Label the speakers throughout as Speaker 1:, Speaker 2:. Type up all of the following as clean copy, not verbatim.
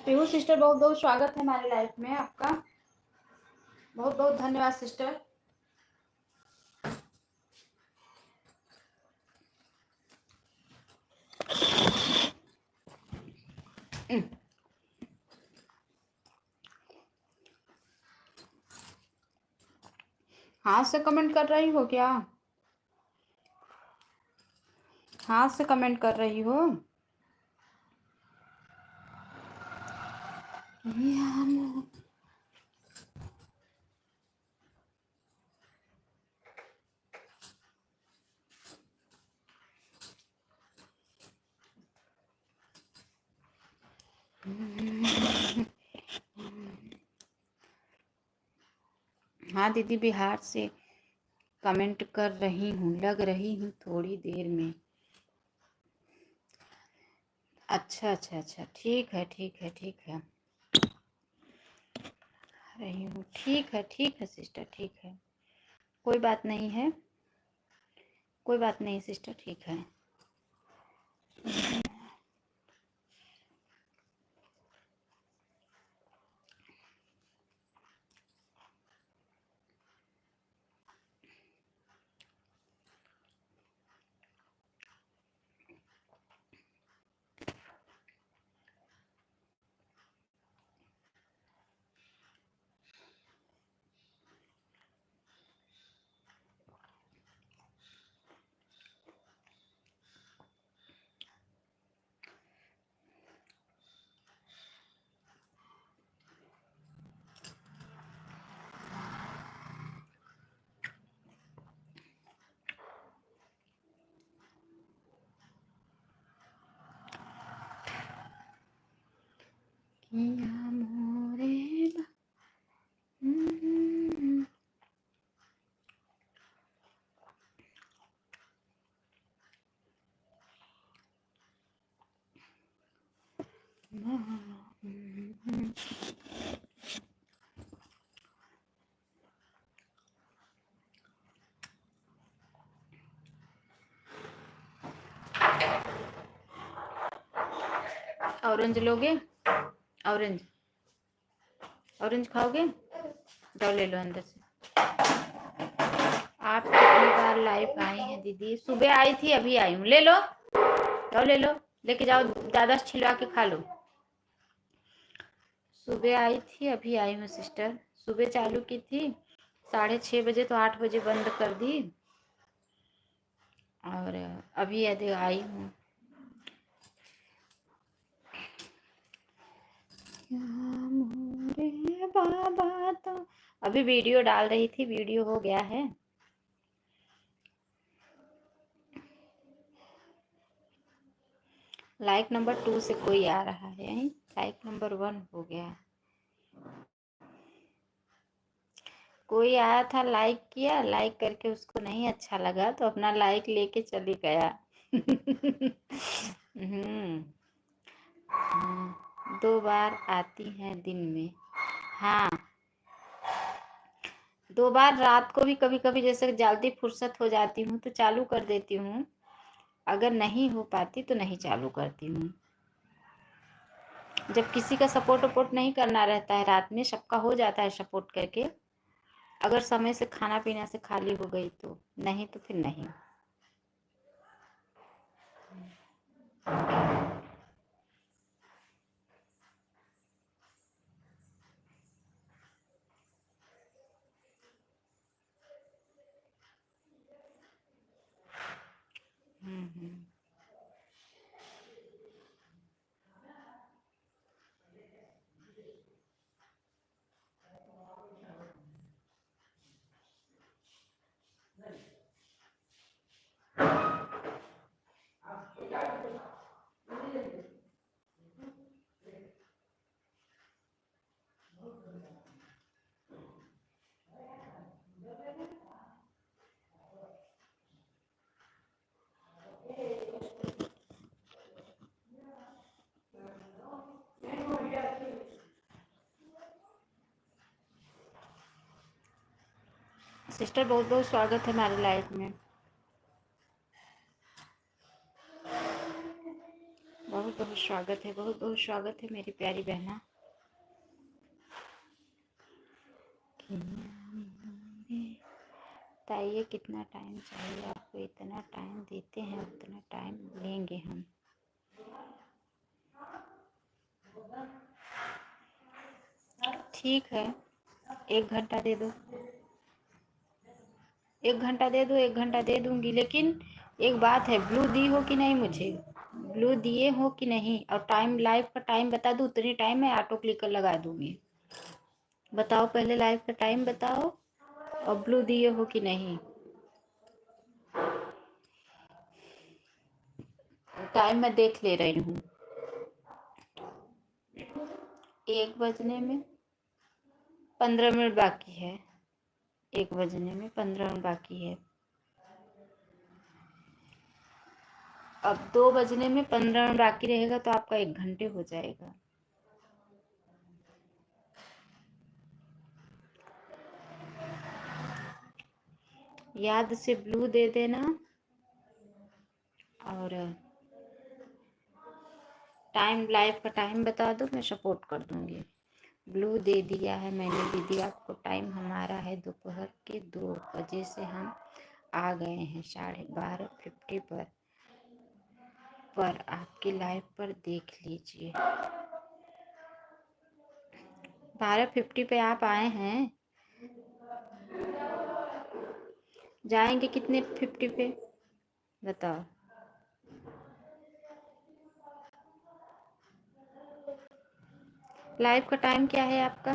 Speaker 1: Pihu sister, बहुत बहुत स्वागत है हमारी लाइफ में आपका। बहुत बहुत धन्यवाद सिस्टर। हाथ से कमेंट कर रही हो क्या? हाथ से कमेंट कर रही हो? हाँ दीदी, बिहार से कमेंट कर रही हूँ, लग रही हूँ थोड़ी देर में। अच्छा अच्छा अच्छा, ठीक है ठीक है ठीक है, रही हूँ। ठीक है सिस्टर, ठीक है, कोई बात नहीं है, कोई बात नहीं सिस्टर, ठीक है। ऑरेंज लोगे? ऑरेंज ऑरेंज खाओगे? जाओ ले लो अंदर से। आप कितनी बार लाइव आई हैं दीदी? सुबह आई थी, अभी आई हूँ। ले लो, जाओ ले लो, लेके जाओ, दादा छिलवा के खा लो। सुबह आई थी, अभी आई हूँ सिस्टर। सुबह चालू की थी 6:30 बजे, तो 8 बजे बंद कर दी, और अभी यदि आई हूँ। बाबा तो अभी वीडियो डाल रही थी, वीडियो हो गया है। लाइक नंबर 2 से कोई आ रहा है, लाइक नंबर 1 हो गया। कोई आया था, लाइक किया, लाइक करके उसको नहीं अच्छा लगा तो अपना लाइक लेके चली गया। हम्म। 2 बार आती हैं दिन में? हाँ, 2 बार रात को भी, कभी कभी जैसे जल्दी फुर्सत हो जाती हूँ तो चालू कर देती हूँ, अगर नहीं हो पाती तो नहीं चालू करती हूँ। जब किसी का सपोर्ट वपोर्ट नहीं करना रहता है रात में, सबका हो जाता है सपोर्ट करके, अगर समय से खाना पीना से खाली हो गई तो, नहीं तो फिर नहीं। हम्म। सिस्टर बहुत बहुत स्वागत है हमारी लाइफ में, बहुत बहुत स्वागत है, बहुत बहुत स्वागत है मेरी प्यारी बहना। बताइए कितना टाइम चाहिए आपको? इतना टाइम देते हैं उतना टाइम लेंगे हम। ठीक है, 1 घंटा दे दो, 1 घंटा दे दो, 1 घंटा दे दूंगी, लेकिन एक बात है, ब्लू दी हो कि नहीं मुझे? ब्लू दिए हो कि नहीं? और टाइम, लाइव का टाइम बता दूँ, उतनी टाइम मैं ऑटो क्लिकर लगा दूंगी। बताओ, पहले लाइव का टाइम बताओ, और ब्लू दिए हो कि नहीं? टाइम मैं देख ले रही हूँ। 1 बजने में 15 मिनट बाकी है, 1 बजने में 15 मिनट बाकी है। अब 2 बजने में 15 मिनट बाकी रहेगा तो आपका 1 घंटे हो जाएगा। याद से ब्लू दे देना, और टाइम, लाइव का टाइम बता दो, मैं सपोर्ट कर दूंगी। ब्लू दे दिया है मैंने दीदी आपको। टाइम हमारा है दोपहर के 2 बजे से हम आ गए हैं 12:50 पर आपकी लाइव पर देख लीजिए। 12:50 पे आप आए हैं, जाएंगे कितने 50 पे बताओ? लाइव का टाइम क्या है आपका?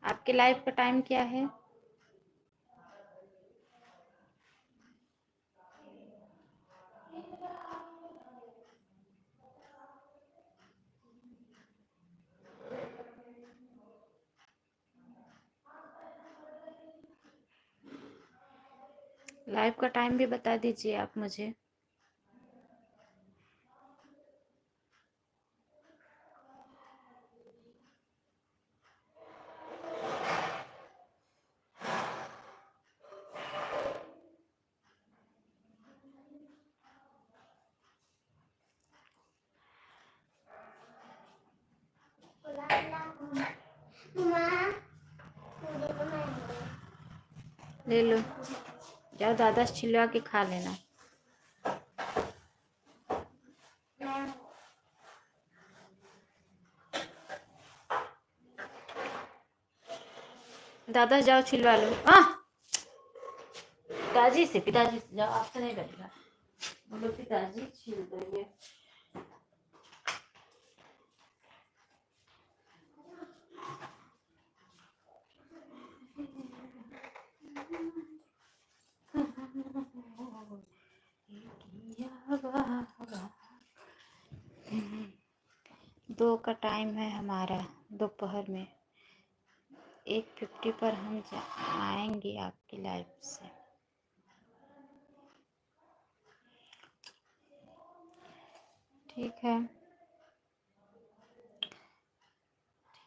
Speaker 1: आपके लाइव का टाइम क्या है? लाइव का टाइम भी बता दीजिए आप मुझे। ले लो, जाओ दादा से छिलवा के खा लेना। दादा से जाओ छिलवा लो। पिताजी से जाओ, आपसे नहीं बैठेगा। बोलो पिताजी छील दो ये। दो का टाइम है हमारा, दोपहर में 1:50 पर हम आएंगे आपकी लाइफ से। ठीक है,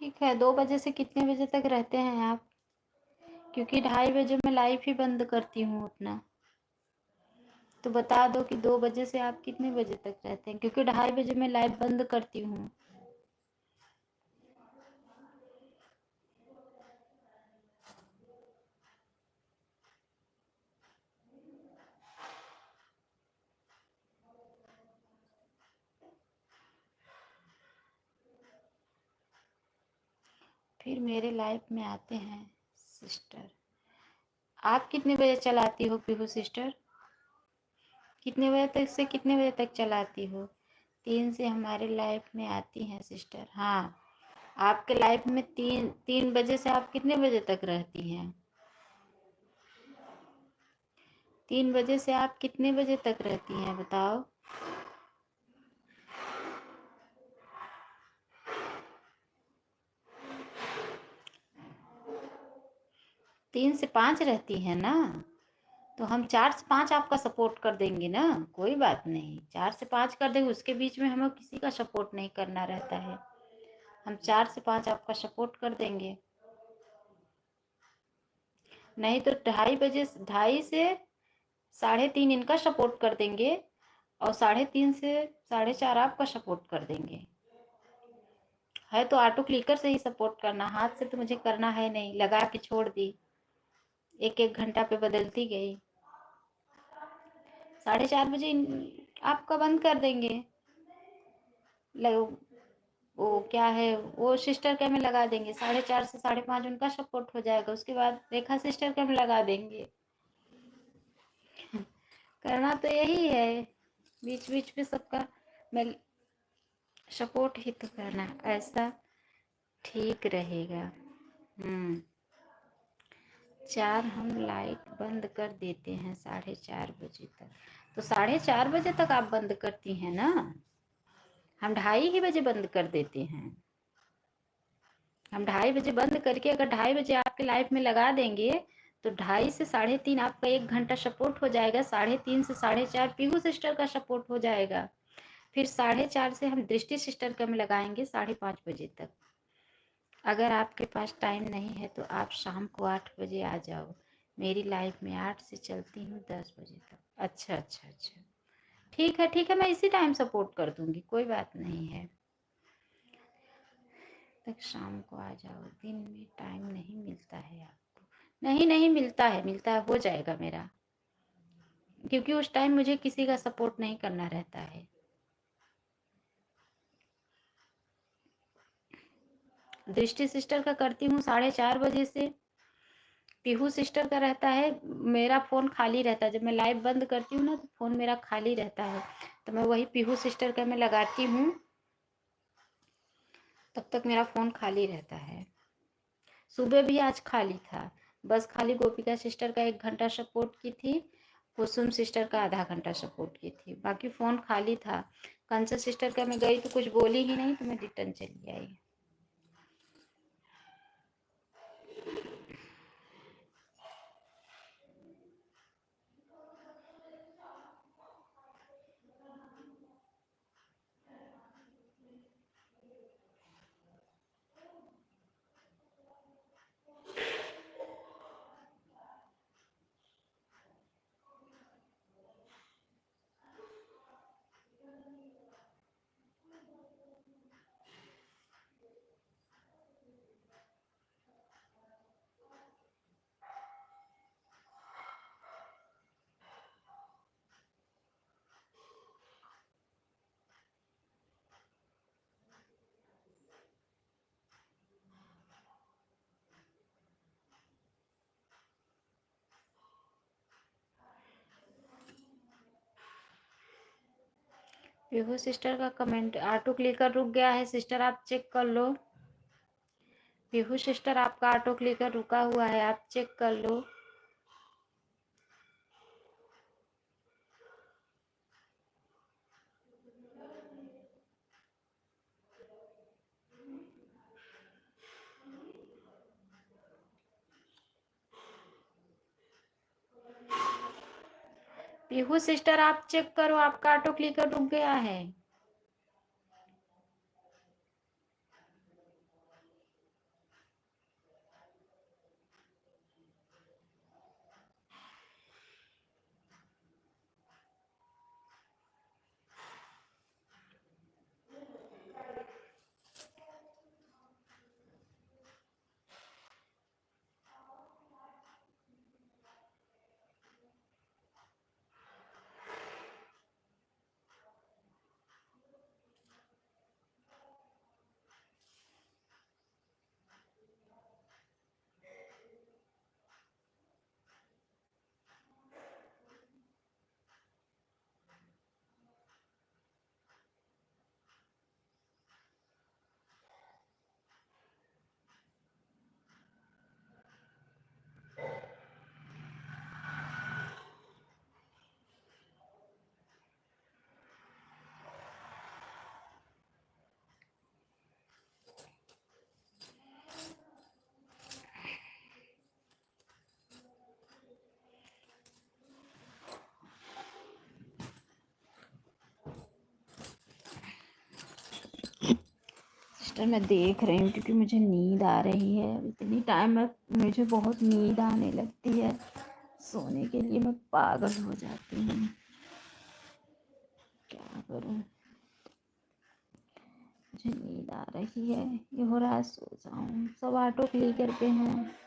Speaker 1: ठीक है। 2 बजे से कितने बजे तक रहते हैं आप? क्योंकि 2:30 बजे मैं लाइव ही बंद करती हूँ अपना। तो बता दो कि 2 बजे से आप कितने बजे तक रहते हैं, क्योंकि 2:30 बजे मैं लाइव बंद करती हूँ। फिर मेरे लाइफ में आते हैं सिस्टर। आप कितने बजे चलाती हो पीहू सिस्टर? कितने बजे तक से कितने बजे तक चलाती हो? 3 से हमारे लाइफ में आती हैं सिस्टर। हाँ, आपके लाइफ में 3 बजे से आप कितने बजे तक रहती हैं? 3 बजे से आप कितने बजे तक रहती हैं बताओ? 3 से 5 रहती है ना? तो हम 4 से 5 आपका सपोर्ट कर देंगे ना, कोई बात नहीं। 4 से 5 कर देंगे, उसके बीच में हमें किसी का सपोर्ट नहीं करना रहता है। हम 4 से 5 आपका सपोर्ट कर देंगे। नहीं तो 2:30 से 3:30 इनका सपोर्ट कर देंगे, और 3:30 से 4:30 आपका सपोर्ट कर देंगे। है तो ऑटो क्लिकर से ही सपोर्ट करना, हाथ से तो मुझे करना है नहीं। लगा के छोड़ दी, 1-1 घंटा पे बदलती गई। 4:30 बजे आपका बंद कर देंगे। वो क्या है, वो सिस्टर के में लगा देंगे। 4:30 से 5:30 उनका सपोर्ट हो जाएगा। उसके बाद रेखा सिस्टर के में लगा देंगे। करना तो यही है, बीच बीच में सबका मैं सपोर्ट ही तो करना, ऐसा ठीक रहेगा। 4 हम लाइट बंद कर देते हैं 4:30 बजे तक। तो 4:30 बजे तक आप बंद करती हैं ना? हम 2:30 ही बजे बंद कर देते हैं। हम 2:30 बजे बंद करके अगर 2:30 बजे आपके लाइफ में लगा देंगे, तो 2:30 से 3:30 आपका 1 घंटा सपोर्ट हो जाएगा। 3:30 से 4:30 पीहू सिस्टर का सपोर्ट हो जाएगा। फिर 4:30 से हम दृष्टि सिस्टर का में लगाएंगे 5:30 बजे तक। अगर आपके पास टाइम नहीं है तो आप शाम को 8 बजे आ जाओ। मेरी लाइफ में 8 से चलती हूँ 10 बजे तक। अच्छा अच्छा अच्छा, ठीक है ठीक है, मैं इसी टाइम सपोर्ट कर दूंगी, कोई बात नहीं है। तक शाम को आ जाओ, दिन में टाइम नहीं मिलता है आपको? नहीं नहीं मिलता है, मिलता है, हो जाएगा मेरा, क्योंकि उस टाइम मुझे किसी का सपोर्ट नहीं करना रहता है। दृष्टि सिस्टर का करती हूँ 4:30 बजे से। पीहू सिस्टर का रहता है, मेरा फ़ोन खाली रहता है। जब मैं लाइव बंद करती हूँ ना, तो फ़ोन मेरा खाली रहता है, तो मैं वही पीहू सिस्टर का मैं लगाती हूँ, तब तक मेरा फ़ोन खाली रहता है। सुबह भी आज खाली था, बस खाली गोपिका सिस्टर का 1 घंटा सपोर्ट की थी, कुसुम सिस्टर का आधा घंटा सपोर्ट की थी, बाकी फ़ोन खाली था। कंचन सिस्टर का मैं गई तो कुछ बोली ही नहीं, तो मैं रिटर्न चली आई। पीहू सिस्टर का कमेंट, ऑटो क्लिकर रुक गया है सिस्टर, आप चेक कर लो। पीहू सिस्टर आपका ऑटो क्लिकर रुका हुआ है, आप चेक कर लो। पीहू सिस्टर आप चेक करो, आपका ऑटो क्लिकर रुक गया है। सिस्टर मैं देख रही हूँ क्योंकि मुझे नींद आ रही है, इतनी टाइम में मुझे बहुत नींद आने लगती है, सोने के लिए मैं पागल हो जाती हूँ, क्या करूँ। मुझे नींद आ रही है, ये हो रहा है सो जाऊँ, सब ऑटो क्लिकर पे हैं।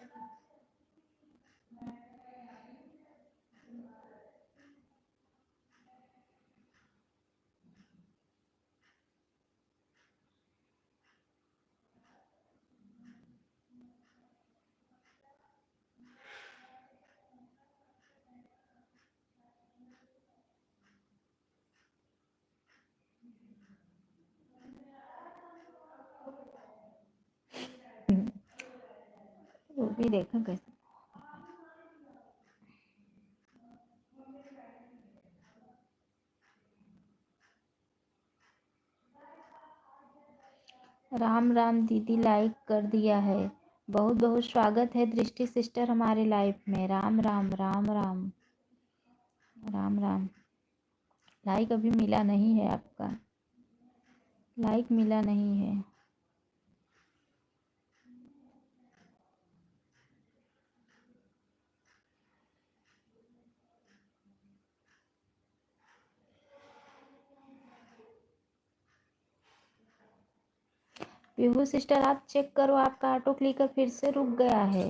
Speaker 1: वो भी देखा कैसे। राम राम दीदी, लाइक कर दिया है, बहुत बहुत स्वागत है दृष्टि सिस्टर हमारे लाइफ में। राम राम राम राम राम राम। लाइक अभी मिला नहीं है आपका, लाइक मिला नहीं है। पीहू सिस्टर आप चेक करो, आपका ऑटो क्लिकर फिर से रुक गया है।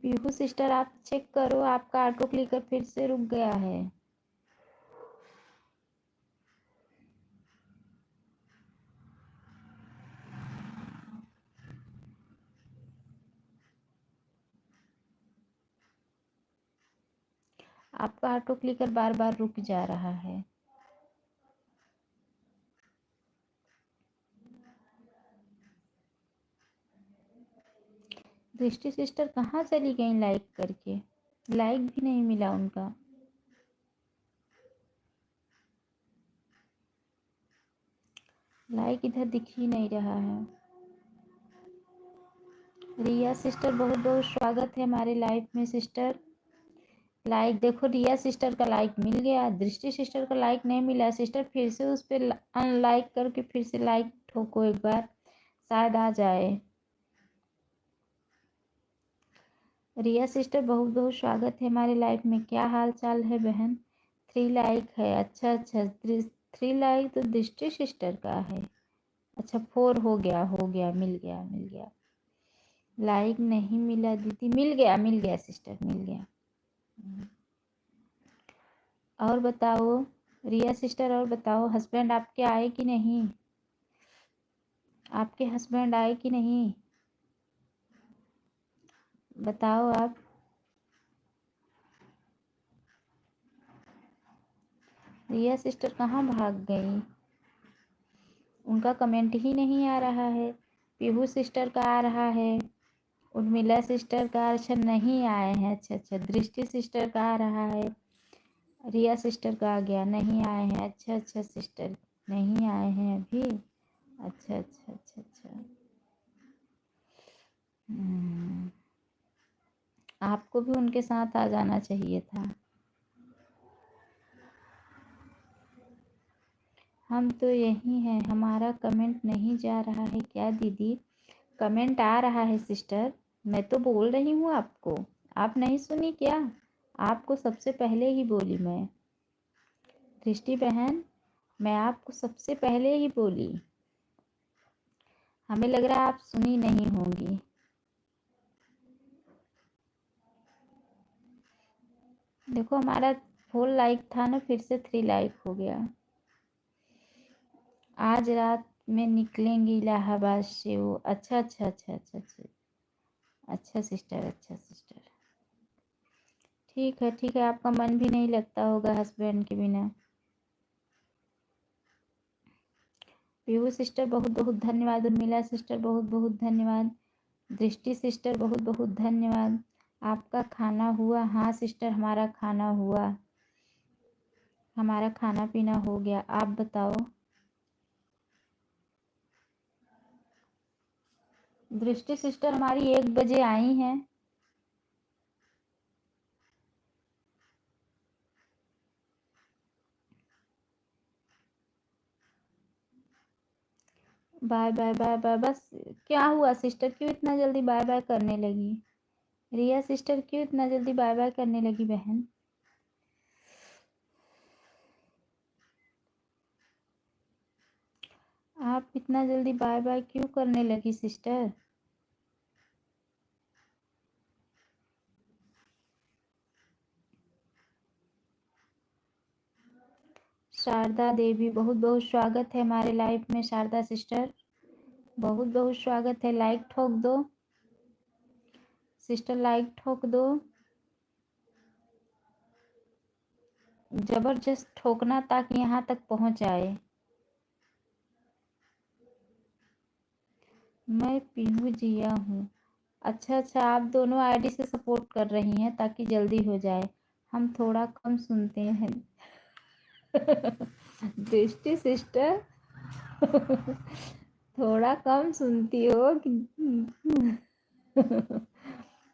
Speaker 1: पीहू सिस्टर आप चेक करो, आपका ऑटो क्लिकर फिर से रुक गया है। आपका ऑटो क्लिकर बार बार रुक जा रहा है। दृष्टि सिस्टर कहाँ चली गई लाइक करके, लाइक भी नहीं मिला उनका। लाइक इधर दिख ही नहीं रहा है। रिया सिस्टर बहुत बहुत स्वागत है हमारे लाइफ में सिस्टर। लाइक देखो, रिया सिस्टर का लाइक मिल गया, दृष्टि सिस्टर का लाइक नहीं मिला। सिस्टर फिर से उस पर अनलाइक करके फिर से लाइक ठोको एक बार, शायद आ जाए। रिया सिस्टर बहुत बहुत स्वागत है हमारे लाइफ में। क्या हाल चाल है बहन? 3 लाइक है, अच्छा अच्छा। 3 लाइक तो दृष्टि सिस्टर का है। अच्छा 4 हो गया, हो गया, मिल गया मिल गया। लाइक नहीं मिला दीदी, मिल गया सिस्टर, मिल गया। और बताओ रिया सिस्टर, और बताओ हस्बैंड आपके आए कि नहीं? आपके हस्बैंड आए कि नहीं, बताओ आप। रिया सिस्टर कहाँ भाग गई? उनका कमेंट ही नहीं आ रहा है। पीहू सिस्टर का आ रहा है, उर्मिला सिस्टर का अच्छा नहीं आए हैं। अच्छा अच्छा, दृष्टि सिस्टर का आ रहा है, रिया सिस्टर का आ गया, नहीं आए हैं। अच्छा अच्छा सिस्टर, नहीं आए हैं अभी। अच्छा अच्छा अच्छा अच्छा। आपको भी उनके साथ आ जाना चाहिए था। हम तो यही हैं, हमारा कमेंट नहीं जा रहा है क्या दीदी? कमेंट आ रहा है सिस्टर, मैं तो बोल रही हूँ आपको, आप नहीं सुनी क्या? आपको सबसे पहले ही बोली मैं, दृष्टि बहन, मैं आपको सबसे पहले ही बोली। हमें लग रहा है आप सुनी नहीं होंगी। देखो हमारा 4 लाइक था ना, फिर से 3 लाइक हो गया। आज रात में निकलेंगी इलाहाबाद से वो। अच्छा अच्छा अच्छा अच्छा अच्छा। अच्छा सिस्टर, अच्छा सिस्टर, ठीक है ठीक है। आपका मन भी नहीं लगता होगा हस्बैंड के बिना। पीहू सिस्टर बहुत बहुत धन्यवाद, उर्मिला सिस्टर बहुत बहुत धन्यवाद, दृष्टि सिस्टर बहुत बहुत धन्यवाद। आपका खाना हुआ? हाँ सिस्टर, हमारा खाना हुआ, हमारा खाना पीना हो गया। आप बताओ? दृष्टि सिस्टर हमारी 1 बजे आई हैं। Bye bye bye bye. बस क्या हुआ सिस्टर, क्यों इतना जल्दी बाय बाय करने लगी? रिया सिस्टर क्यों इतना जल्दी बाय बाय करने लगी बहन? आप इतना जल्दी बाय बाय क्यों करने लगी सिस्टर? शारदा देवी बहुत बहुत स्वागत है हमारे लाइफ में। शारदा सिस्टर बहुत बहुत स्वागत है। लाइक ठोक दो सिस्टर, लाइक ठोक दो, जबरदस्त ठोकना ताकि यहाँ तक पहुँच आए। मैं पीहू जिया हूँ। अच्छा अच्छा, आप दोनों आईडी से सपोर्ट कर रही हैं ताकि जल्दी हो जाए। हम थोड़ा कम सुनते हैं। दृष्टि सिस्टर, थोड़ा कम सुनती हो कि?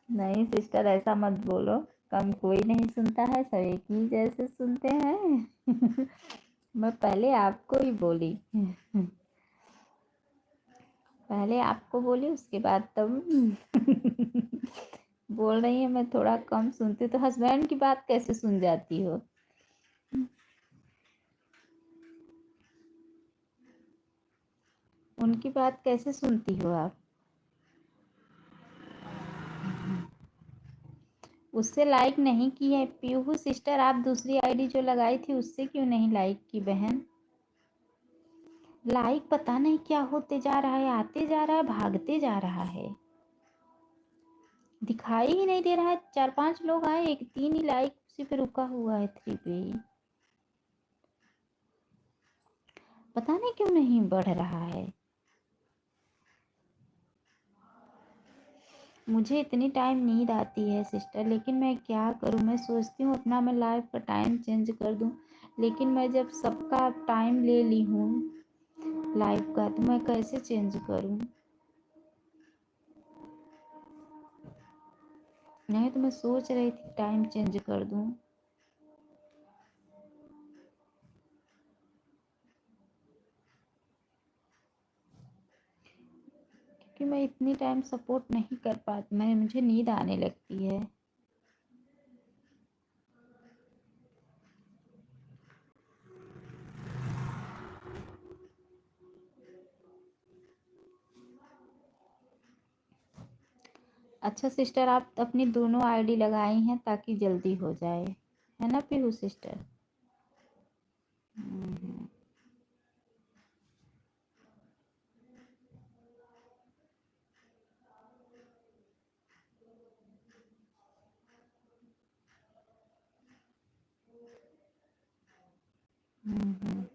Speaker 1: नहीं सिस्टर, ऐसा मत बोलो, कम कोई नहीं सुनता है, सब एक ही जैसे सुनते हैं। मैं पहले आपको ही बोली, पहले आपको बोली उसके बाद तब बोल रही है मैं थोड़ा कम सुनती। तो हस्बैंड की बात कैसे सुन जाती हो? उनकी बात कैसे सुनती हो आप? उससे लाइक नहीं की है पीहू सिस्टर, आप दूसरी आईडी जो लगाई थी उससे क्यों नहीं लाइक की बहन? लाइक पता नहीं क्या होते जा रहा है, आते जा रहा है, भागते जा रहा है, दिखाई ही नहीं दे रहा है। 4-5 लोग आए, एक 3 ही लाइक उसी पे रुका हुआ है, 3 पे ही। पता नहीं क्यों नहीं बढ़ रहा है। मुझे इतनी टाइम नींद आती है सिस्टर, लेकिन मैं क्या करूं? मैं सोचती हूँ अपना मैं लाइफ का टाइम चेंज कर दूं, लेकिन मैं जब सबका टाइम ले ली हूँ लाइफ का, तो मैं कैसे चेंज करूं? नहीं तो मैं सोच रही थी टाइम चेंज कर दूं। क्योंकि मैं इतनी टाइम सपोर्ट नहीं कर पाती, मुझे नींद आने लगती है। अच्छा सिस्टर, आप अपनी दोनों आईडी लगाई हैं ताकि जल्दी हो जाए, है ना पीहू सिस्टर? हम्म। हम्म।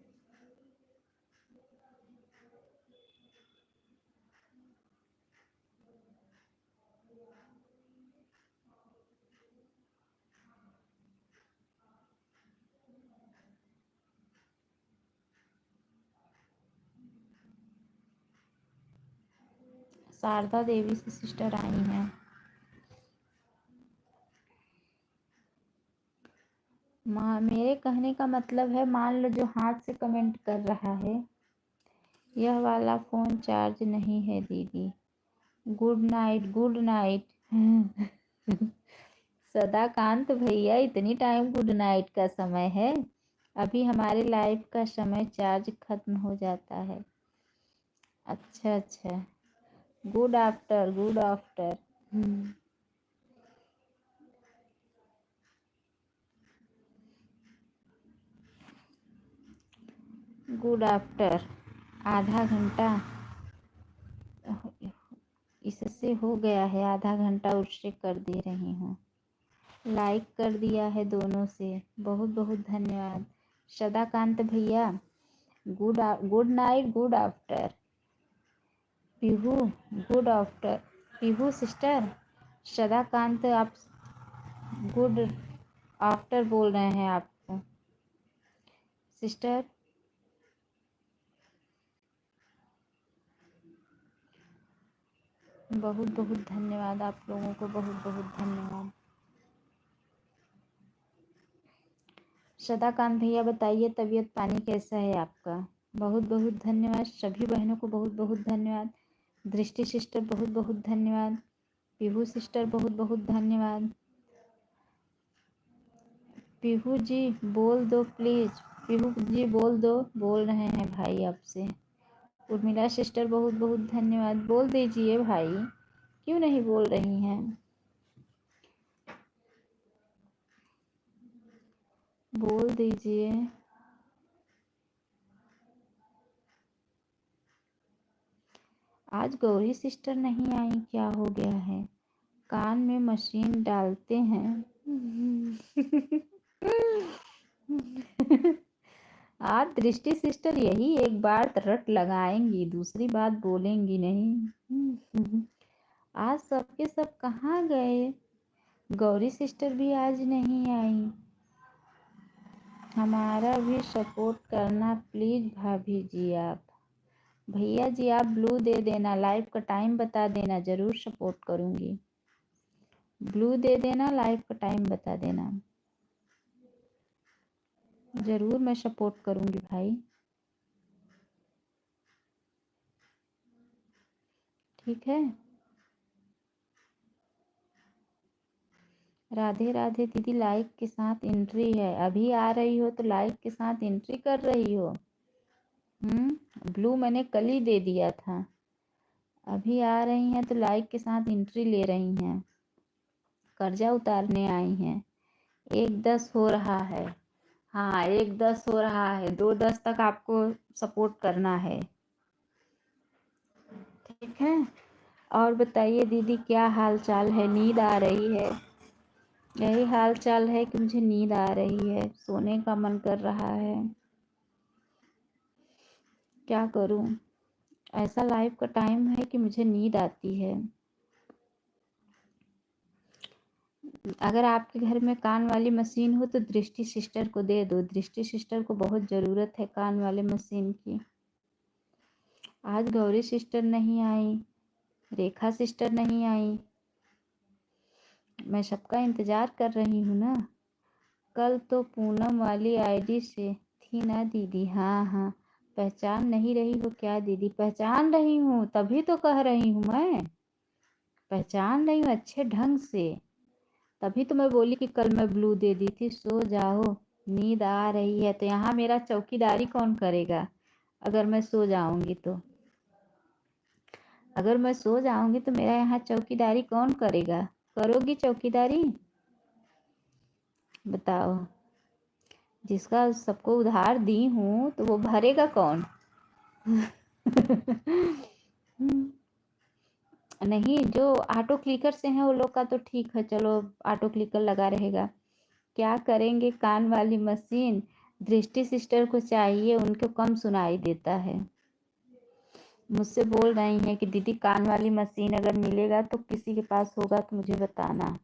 Speaker 1: शारदा देवी से सिस्टर आई हैं। मेरे कहने का मतलब है, मान लो जो हाथ से कमेंट कर रहा है, यह वाला फ़ोन चार्ज नहीं है दीदी। Good night, good night. Sadakant भैया, इतनी टाइम गुड नाइट का समय है? अभी हमारे लाइफ का समय चार्ज खत्म हो जाता है। अच्छा अच्छा, good after, good after. Good after. आधा घंटा इससे हो गया है, आधा घंटा उससे कर दे रही हूँ। लाइक कर दिया है दोनों से, बहुत बहुत धन्यवाद। सदाकांत भैया, good night, good after. Pihu, good after. Pihu sister, Sadakant आप गुड आफ्टर बोल रहे हैं आपको सिस्टर। बहुत बहुत धन्यवाद आप लोगों को, बहुत बहुत धन्यवाद। सदाकांत भैया बताइए, तबीयत पानी कैसा है आपका? बहुत बहुत धन्यवाद सभी बहनों को, बहुत बहुत धन्यवाद। दृष्टि सिस्टर बहुत बहुत धन्यवाद। पीहू सिस्टर बहुत बहुत धन्यवाद। पीहू जी बोल दो प्लीज़, पीहू जी बोल दो, बोल रहे हैं भाई आपसे। उर्मिला सिस्टर बहुत बहुत धन्यवाद, बोल दीजिए भाई, क्यों नहीं बोल रही हैं? बोल दीजिए। आज गौरी सिस्टर नहीं आई, क्या हो गया है? कान में मशीन डालते हैं। आज दृष्टि सिस्टर यही एक बार रट लगाएंगी, दूसरी बात बोलेंगी नहीं। आज सबके सब कहाँ गए? गौरी सिस्टर भी आज नहीं आई। हमारा भी सपोर्ट करना प्लीज़ भाभी जी। आप भैया जी आप ब्लू दे देना, लाइव का टाइम बता देना, ज़रूर सपोर्ट करूँगी। ब्लू दे देना, लाइव का टाइम बता देना, ज़रूर मैं सपोर्ट करूँगी भाई। ठीक है। राधे राधे दीदी, लाइक के साथ एंट्री है। अभी आ रही हो तो लाइक के साथ एंट्री कर रही हो। ब्लू मैंने कल ही दे दिया था। अभी आ रही हैं तो लाइक के साथ एंट्री ले रही हैं। कर्जा उतारने आई हैं। 1:10 हो रहा है। हाँ 1:10 हो रहा है, 2:10 तक आपको सपोर्ट करना है। ठीक है। और बताइए दीदी, क्या हाल चाल है? नींद आ रही है? यही हाल चाल है कि मुझे नींद आ रही है, सोने का मन कर रहा है। क्या करूं? ऐसा लाइफ का टाइम है कि मुझे नींद आती है। अगर आपके घर में कान वाली मशीन हो तो दृष्टि सिस्टर को दे दो। दृष्टि सिस्टर को बहुत ज़रूरत है कान वाले मशीन की। आज गौरी सिस्टर नहीं आई, रेखा सिस्टर नहीं आई। मैं सबका इंतज़ार कर रही हूँ ना। कल तो पूनम वाली आईडी से थी ना दीदी? हाँ हाँ, पहचान नहीं रही हो क्या दीदी? पहचान रही हूँ, तभी तो कह रही हूँ, मैं पहचान रही हूँ अच्छे ढंग से। तभी तो मैं बोली कि कल मैं ब्लू दे दी थी। सो जाओ, नींद आ रही है तो यहाँ मेरा चौकीदारी कौन करेगा? अगर मैं सो जाऊंगी तो, अगर मैं सो जाऊंगी तो मेरा यहाँ चौकीदारी कौन करेगा? करोगी चौकीदारी? बताओ। जिसका सबको उधार दी हूँ तो वो भरेगा कौन? नहीं, जो ऑटो क्लिकर से हैं वो लोग का तो ठीक है, चलो ऑटो क्लिकर लगा रहेगा। क्या करेंगे कान वाली मशीन? दृष्टि सिस्टर को चाहिए, उनको कम सुनाई देता है। मुझसे बोल रही हैं कि दीदी कान वाली मशीन अगर मिलेगा तो किसी के पास होगा तो मुझे बताना।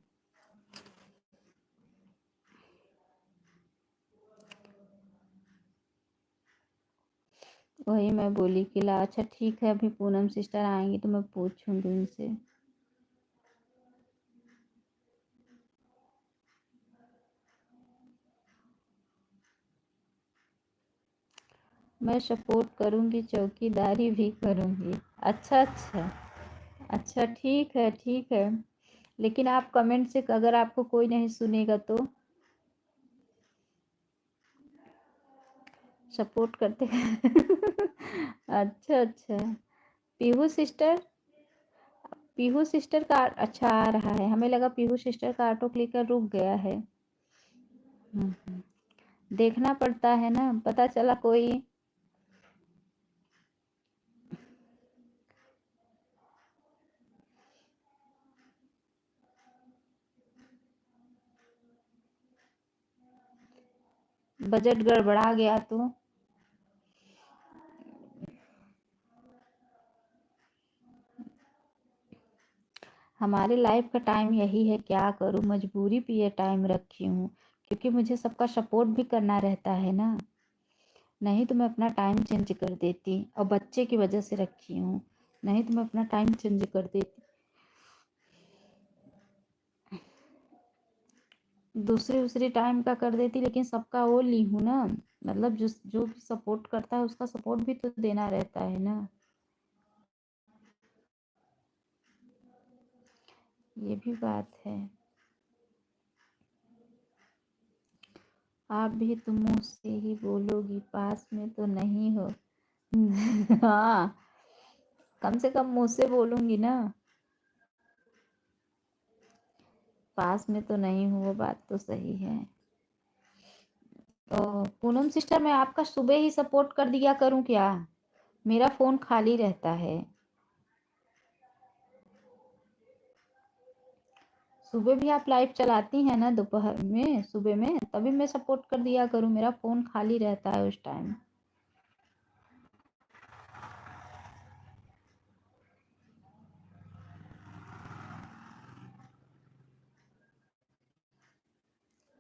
Speaker 1: वही मैं बोली कि ला, अच्छा ठीक है, अभी पूनम सिस्टर आएंगी तो मैं पूछूंगी उनसे। मैं सपोर्ट करूंगी, चौकीदारी भी करूंगी। अच्छा अच्छा अच्छा, ठीक है ठीक है, लेकिन आप कमेंट से अगर आपको कोई नहीं सुनेगा तो सपोर्ट करते अच्छा अच्छा। पीहू सिस्टर, पीहू सिस्टर का अच्छा आ रहा है, हमें लगा पीहू सिस्टर का ऑटो क्लिकर रुक गया है। देखना पड़ता है ना, पता चला कोई बजट गड़बड़ा गया तो। हमारे लाइफ का टाइम यही है, क्या करूं, मजबूरी पे ये टाइम रखी हूँ, क्योंकि मुझे सबका सपोर्ट भी करना रहता है ना, नहीं तो मैं अपना टाइम चेंज कर देती, और बच्चे की वजह से रखी हूँ, नहीं तो मैं अपना टाइम चेंज कर देती, दूसरे टाइम का कर देती, लेकिन सबका वो ली हूँ ना, मतलब जो भी सपोर्ट करता है उसका सपोर्ट भी तो देना रहता है ना। ये भी बात है। आप भी तुम मुँह से ही बोलोगी, पास में तो नहीं हो। हाँ, कम से कम मुँह से बोलूंगी ना, पास में तो नहीं हूँ, वो बात तो सही है। तो पूनम सिस्टर, मैं आपका सुबह ही सपोर्ट कर दिया करूं क्या? मेरा फोन खाली रहता है, सुबह भी आप लाइव चलाती हैं ना, दोपहर में सुबह में, तभी मैं सपोर्ट कर दिया करूं, मेरा फोन खाली रहता है उस टाइम।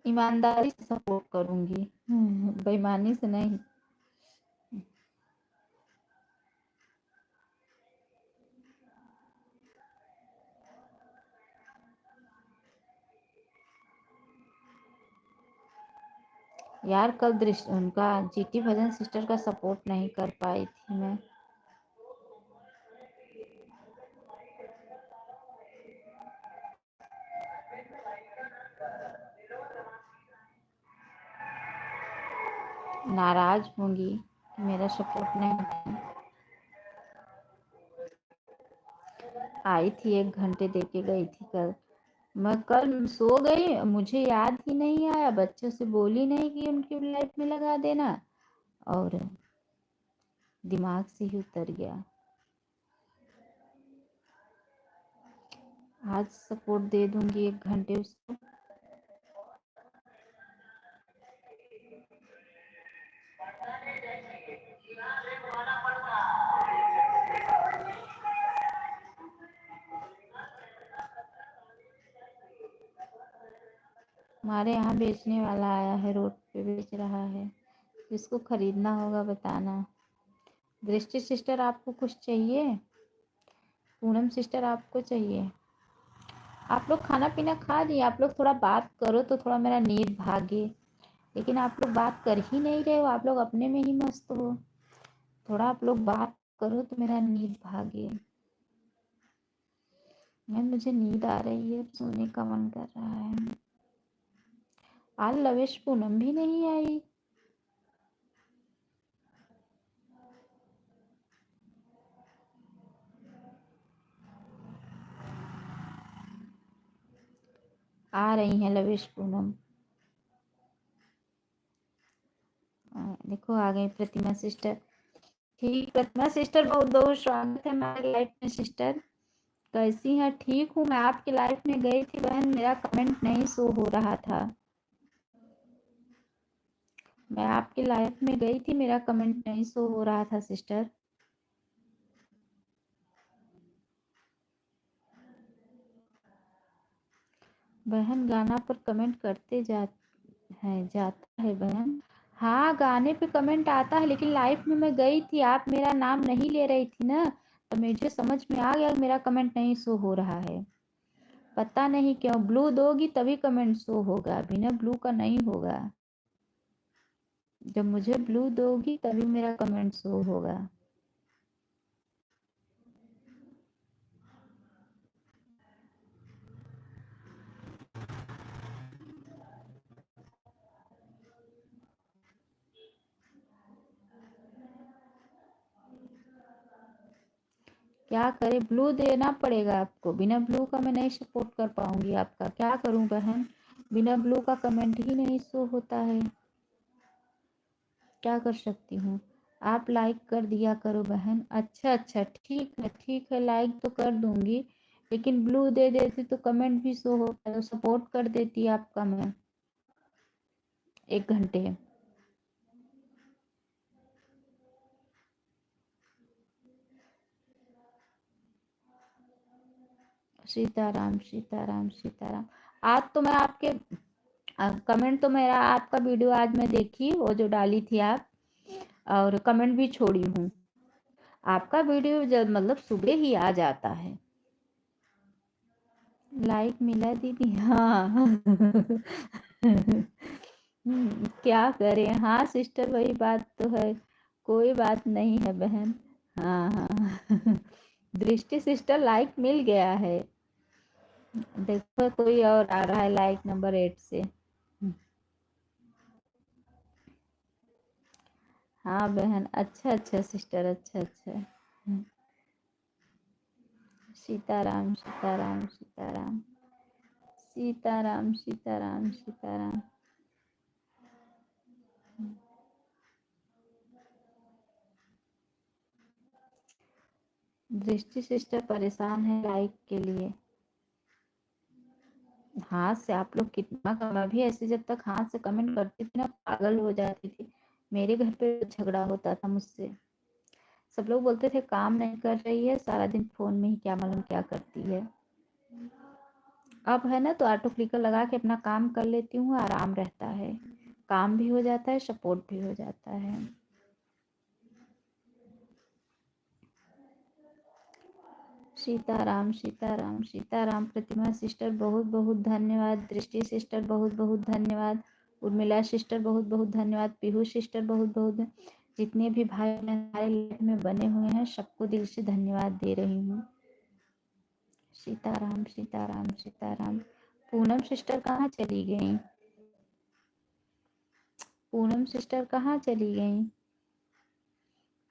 Speaker 1: ईमानदारी से सपोर्ट करूंगी, बेईमानी से नहीं। यार कल दृष्टि उनका जीटी भजन सिस्टर का सपोर्ट नहीं कर पाई थी मैं। नाराज होंगी कि मेरा सपोर्ट नहीं। आई थी, 1 घंटे दे के गई थी कल। मैं कल सो गई, मुझे याद ही नहीं आया, बच्चों से बोली नहीं कि उनकी लाइफ में लगा देना, और दिमाग से ही उतर गया। आज सपोर्ट दे दूंगी 1 घंटे उसको। हमारे यहाँ बेचने वाला आया है, रोड पे बेच रहा है, जिसको खरीदना होगा बताना। दृष्टि सिस्टर आपको कुछ चाहिए? पूनम सिस्टर आपको चाहिए? आप लोग खाना पीना खा लिए? आप लोग थोड़ा बात करो तो थोड़ा मेरा नींद भागे, लेकिन आप लोग बात कर ही नहीं रहे हो, आप लोग अपने में ही मस्त हो। थोड़ा आप लोग बात करो तो मेरा नींद भागे। मैं मुझे नींद आ रही है, सोने का मन कर रहा है। आज लवेश पूनम भी नहीं आई। आ रही हैं लवेश पूनम। देखो आ गई प्रतिमा सिस्टर। ठीक, प्रतिमा सिस्टर, बहुत बहुत स्वागत है हमारी लाइफ में सिस्टर। कैसी हैं? ठीक हूँ, मैं आपकी लाइफ में गई थी बहन, मेरा कमेंट नहीं शो हो रहा था। मैं आपके लाइव में गई थी, मेरा कमेंट नहीं शो हो रहा था सिस्टर। बहन गाना पर कमेंट करते जाता है बहन। हाँ, गाने पे कमेंट आता है, लेकिन लाइव में मैं गई थी, आप मेरा नाम नहीं ले रही थी ना, तो मुझे समझ में आ गया मेरा कमेंट नहीं शो हो रहा है। पता नहीं क्यों, ब्लू दोगी तभी कमेंट शो होगा, बिना ब्लू का नहीं होगा। जब मुझे ब्लू दोगी तभी मेरा कमेंट शो होगा। क्या करे, ब्लू देना पड़ेगा आपको, बिना ब्लू का मैं नहीं सपोर्ट कर पाऊंगी आपका। क्या करूं बहन, बिना ब्लू का कमेंट ही नहीं शो होता है, क्या कर सकती हूँ। आप लाइक कर दिया करो बहन। अच्छा अच्छा, ठीक है, लाइक तो कर दूंगी, लेकिन ब्लू दे देती तो कमेंट भी शो होता, तो सपोर्ट कर देती आपका मैं 1 घंटे। सीताराम सीताराम सीताराम। आज तो मैं आपके कमेंट तो मेरा आपका वीडियो आज मैं देखी, वो जो डाली थी आप, और कमेंट भी छोड़ी हूँ। आपका वीडियो जब मतलब सुबह ही आ जाता है। लाइक मिला दीदी, हाँ। क्या करें, हाँ सिस्टर, वही बात तो है, कोई बात नहीं है बहन। हाँ हाँ। दृष्टि सिस्टर लाइक मिल गया है, देखो कोई और आ रहा है लाइक नंबर 8 से। हाँ बहन, अच्छा अच्छा सिस्टर, अच्छा अच्छा। सीताराम सीताराम सीताराम सीताराम सीताराम सीताराम। दृष्टि सिस्टर परेशान है लाइक के लिए। हाथ से आप लोग कितना मैं भी ऐसे जब तक हाथ से कमेंट करती थी ना, पागल हो जाती थी। मेरे घर पे झगड़ा होता था मुझसे, सब लोग बोलते थे काम नहीं कर रही है, सारा दिन फोन में ही क्या मालूम क्या करती है। अब है ना, तो ऑटो क्लिकर लगा के अपना काम कर लेती हूँ, आराम रहता है, काम भी हो जाता है, सपोर्ट भी हो जाता है। सीताराम सीताराम सीताराम। प्रतिमा सिस्टर बहुत बहुत धन्यवाद, दृष्टि सिस्टर बहुत बहुत धन्यवाद, उर्मिला सिस्टर बहुत बहुत धन्यवाद, पीहू सिस्टर बहुत बहुत, जितने भी भाई हमारे लाइफ में बने हुए हैं सबको दिल से धन्यवाद दे रही हूँ। सीताराम सीताराम सीताराम। पूनम सिस्टर कहाँ चली गई, पूनम सिस्टर कहाँ चली गई।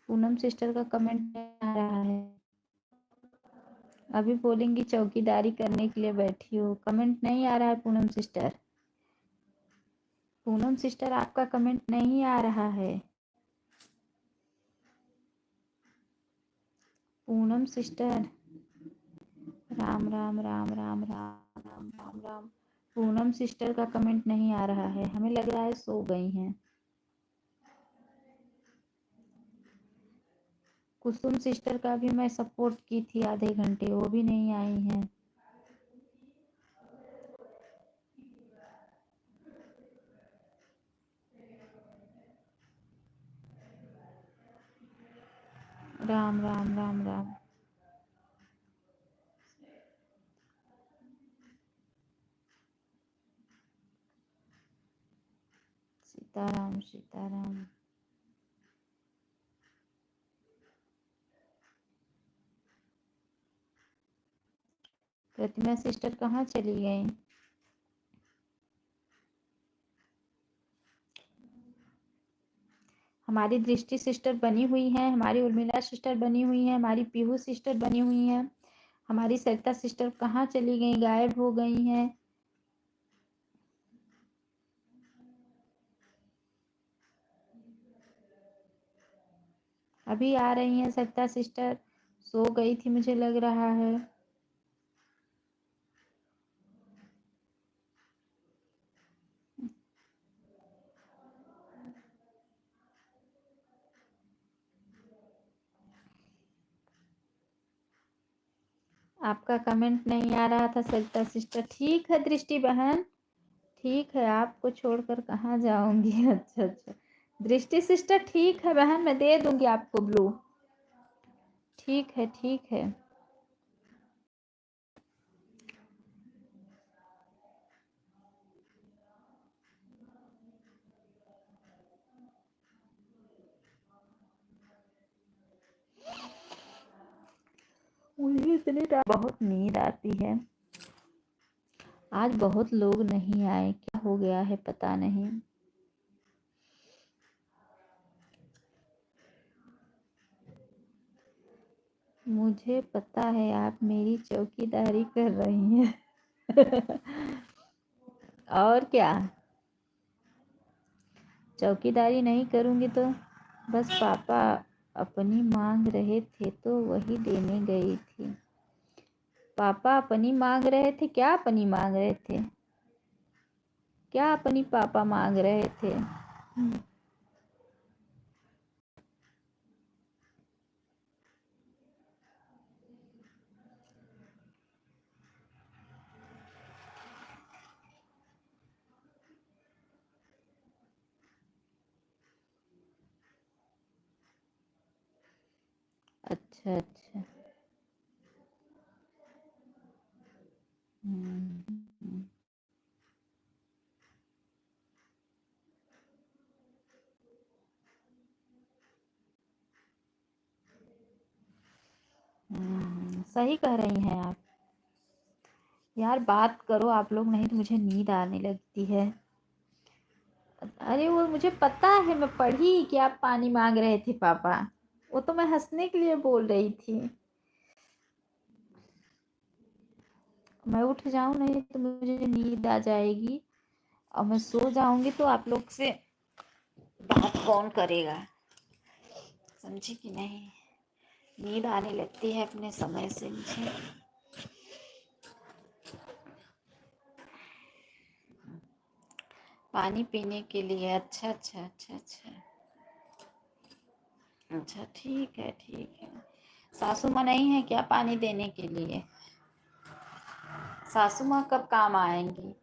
Speaker 1: पूनम सिस्टर का कमेंट नहीं आ रहा है। अभी बोलेंगी चौकीदारी करने के लिए बैठी हो, कमेंट नहीं आ रहा है पूनम सिस्टर। पूनम सिस्टर आपका कमेंट नहीं आ रहा है। पूनम सिस्टर, राम राम राम राम राम राम राम राम। पूनम सिस्टर का कमेंट नहीं आ रहा है, हमें लग रहा है सो गई हैं। कुसुम सिस्टर का भी मैं सपोर्ट की थी आधे घंटे, वो भी नहीं आई हैं। राम राम राम राम। सीताराम सीताराम। प्रतिमा सिस्टर कहाँ चली गई। हमारी दृष्टि सिस्टर बनी हुई हैं, हमारी उर्मिला सिस्टर बनी हुई हैं, हमारी पीहू सिस्टर बनी हुई हैं, हमारी सरिता सिस्टर कहाँ चली गई, गायब हो गई हैं। अभी आ रही हैं सरिता सिस्टर, सो गई थी मुझे लग रहा है। आपका कमेंट नहीं आ रहा था सरिता सिस्टर। ठीक है दृष्टि बहन, ठीक है, आपको छोड़कर कहाँ जाऊंगी। अच्छा अच्छा दृष्टि सिस्टर, ठीक है बहन, मैं दे दूंगी आपको ब्लू। ठीक है ठीक है। मुझे इतनी बहुत नींद आती है। आज बहुत लोग नहीं आए, क्या हो गया है पता नहीं। मुझे पता है आप मेरी चौकीदारी कर रही हैं। और क्या, चौकीदारी नहीं करूंगी तो। बस पापा अपनी मांग रहे थे तो वही देने गई थी। पापा अपनी मांग रहे थे, क्या अपनी मांग रहे थे, क्या अपनी पापा मांग रहे थे। अच्छा अच्छा। हम्म, सही कह रही हैं आप। यार बात करो आप लोग, नहीं तो मुझे नींद आने लगती है। अरे वो मुझे पता है, मैं पढ़ी कि आप पानी मांग रहे थे पापा। वो तो मैं हंसने के लिए बोल रही थी। मैं उठ जाऊं नहीं तो मुझे नींद आ जाएगी, और मैं सो जाऊंगी तो आप लोग से बात कौन करेगा, समझी कि नहीं। नींद आने लगती है अपने समय से मुझे। पानी पीने के लिए, अच्छा अच्छा अच्छा अच्छा। अच्छा ठीक है ठीक है। सासू माँ नहीं है क्या पानी देने के लिए? सासू माँ कब काम आएंगी?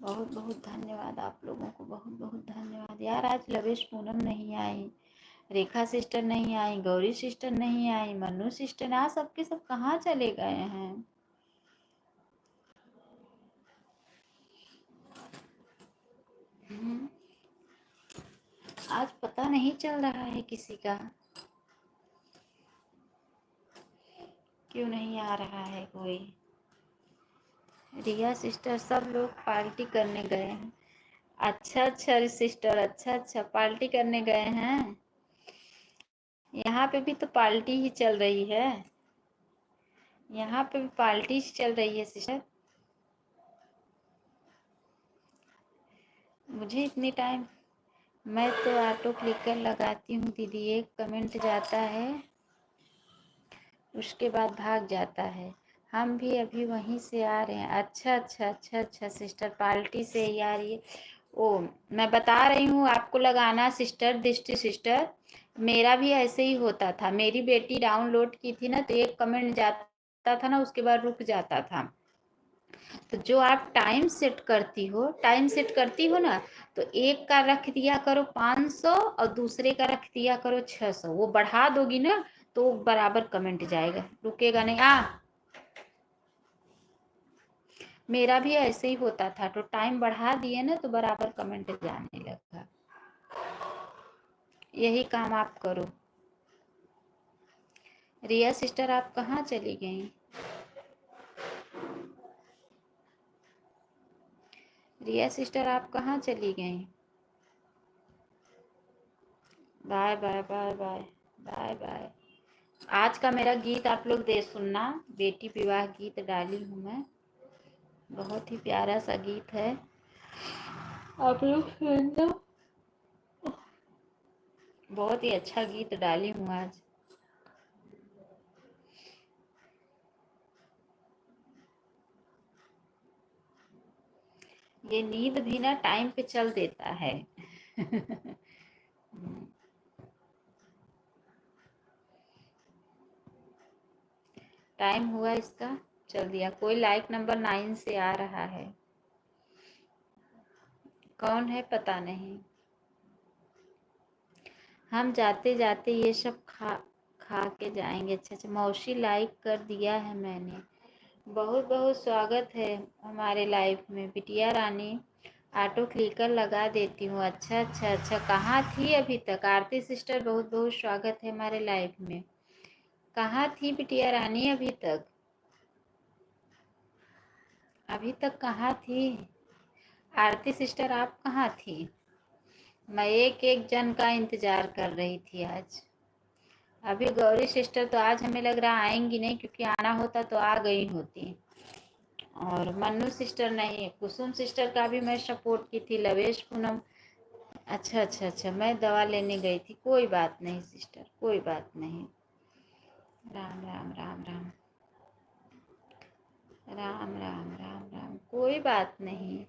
Speaker 1: बहुत बहुत धन्यवाद आप लोगों को, बहुत बहुत धन्यवाद यार। आज लवेश पूनम नहीं आई, रेखा सिस्टर नहीं आई, गौरी सिस्टर नहीं आई, मनु सिस्टर, आज सबके सब कहाँ चले गए हैं। आज पता नहीं चल रहा है किसी का, क्यों नहीं आ रहा है कोई। रिया सिस्टर, सब लोग पार्टी करने गए हैं। अच्छा अच्छा सिस्टर, अच्छा अच्छा पार्टी करने गए हैं। यहाँ पे भी तो पार्टी ही चल रही है, यहाँ पे भी पार्टी चल रही है सिस्टर। मुझे इतनी टाइम, मैं तो ऑटो क्लिकर लगाती हूँ दीदी, एक कमेंट जाता है उसके बाद भाग जाता है। हम भी अभी वहीं से आ रहे हैं। अच्छा अच्छा अच्छा अच्छा सिस्टर, पार्टी से ही आ रही है। ओ, मैं बता रही हूँ आपको लगाना सिस्टर, दृष्टि सिस्टर। मेरा भी ऐसे ही होता था, मेरी बेटी डाउनलोड की थी ना, तो एक कमेंट जाता था ना, उसके बाद रुक जाता था। तो जो आप टाइम सेट करती हो, टाइम सेट करती हो ना, तो एक का रख दिया करो 500 और दूसरे का रख दिया करो 600। वो बढ़ा दोगी ना तो बराबर कमेंट जाएगा, रुकेगा नहीं। मेरा भी ऐसे ही होता था, तो टाइम बढ़ा दिए ना तो बराबर कमेंट जाने लगा। यही काम आप करो। रिया सिस्टर आप कहाँ चली गई? रिया सिस्टर आप कहाँ चली गई? Bye bye bye bye bye bye. आज का मेरा गीत आप लोग दे सुनना, बेटी विवाह गीत डाली हूँ मैं, बहुत ही प्यारा सा गीत है, आप लोग सुनना। बहुत ही अच्छा गीत डाली हूँ आज। ये नींद भी ना टाइम पे चल देता है। टाइम हुआ इसका, चल दिया। कोई लाइक नंबर 9 से आ रहा है, कौन है पता नहीं। हम जाते जाते ये सब खा खा के जाएंगे। अच्छा अच्छा, मौसी लाइक कर दिया है मैंने। बहुत बहुत स्वागत है हमारे लाइफ में। बिटिया रानी ऑटो क्लिकर लगा देती हूँ। अच्छा अच्छा अच्छा, कहाँ थी अभी तक? आरती सिस्टर बहुत बहुत स्वागत है हमारे लाइफ में। कहाँ थी बिटिया रानी अभी तक? अभी तक कहाँ थी आरती सिस्टर? आप कहाँ थी? मैं एक एक जन का इंतजार कर रही थी आज। अभी गौरी सिस्टर तो आज हमें लग रहा आएंगी नहीं, क्योंकि आना होता तो आ गई होती। और मन्नू सिस्टर नहीं है। कुसुम सिस्टर का भी मैं सपोर्ट की थी। लवेश पूनम, अच्छा अच्छा अच्छा, मैं दवा लेने गई थी। कोई बात नहीं सिस्टर, कोई बात नहीं। राम राम राम राम राम राम राम राम, कोई बात नहीं।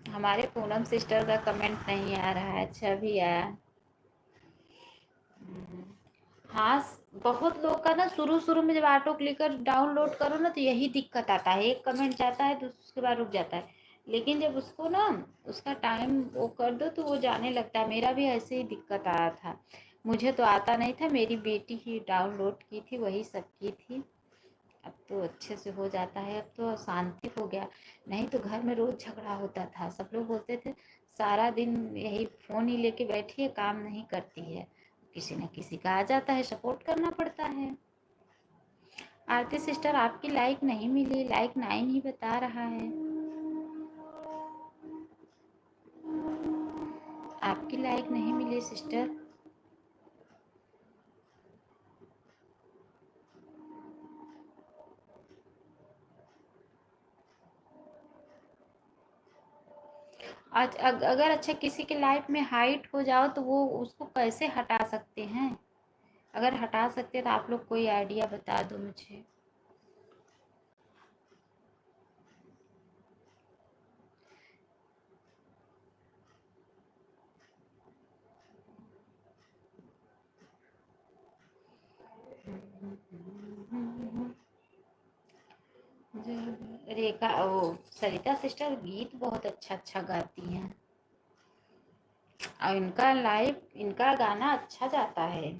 Speaker 1: हमारे पूनम सिस्टर का कमेंट नहीं आ रहा है। अच्छा अभी आया। हाँ, बहुत लोग का ना शुरू शुरू में जब ऑटो क्लिकर डाउनलोड करो ना तो यही दिक्कत आता है। एक कमेंट जाता है तो उसके बाद रुक जाता है। लेकिन जब उसको ना उसका टाइम वो कर दो तो वो जाने लगता है। मेरा भी ऐसे ही दिक्कत आया था। मुझे तो आता नहीं था, मेरी बेटी ही डाउनलोड की थी, वही सब की थी। अब तो अच्छे से हो जाता है। अब तो शांति हो गया। नहीं तो घर में रोज झगड़ा होता था। सब लोग बोलते थे सारा दिन यही फ़ोन ही लेके बैठी है, काम नहीं करती है। किसी न किसी का आ जाता है, सपोर्ट करना पड़ता है। आरती सिस्टर आपकी लाइक नहीं मिली, लाइक 9 ही बता रहा है। आपकी लाइक नहीं मिली सिस्टर। आज अगर अच्छा किसी के लाइफ में हाइट हो जाओ तो वो उसको कैसे हटा सकते हैं? अगर हटा सकते तो आप लोग कोई आइडिया बता दो मुझे। रेखा, वो सरिता सिस्टर गीत बहुत अच्छा अच्छा गाती हैं। और इनका गाना अच्छा जाता है।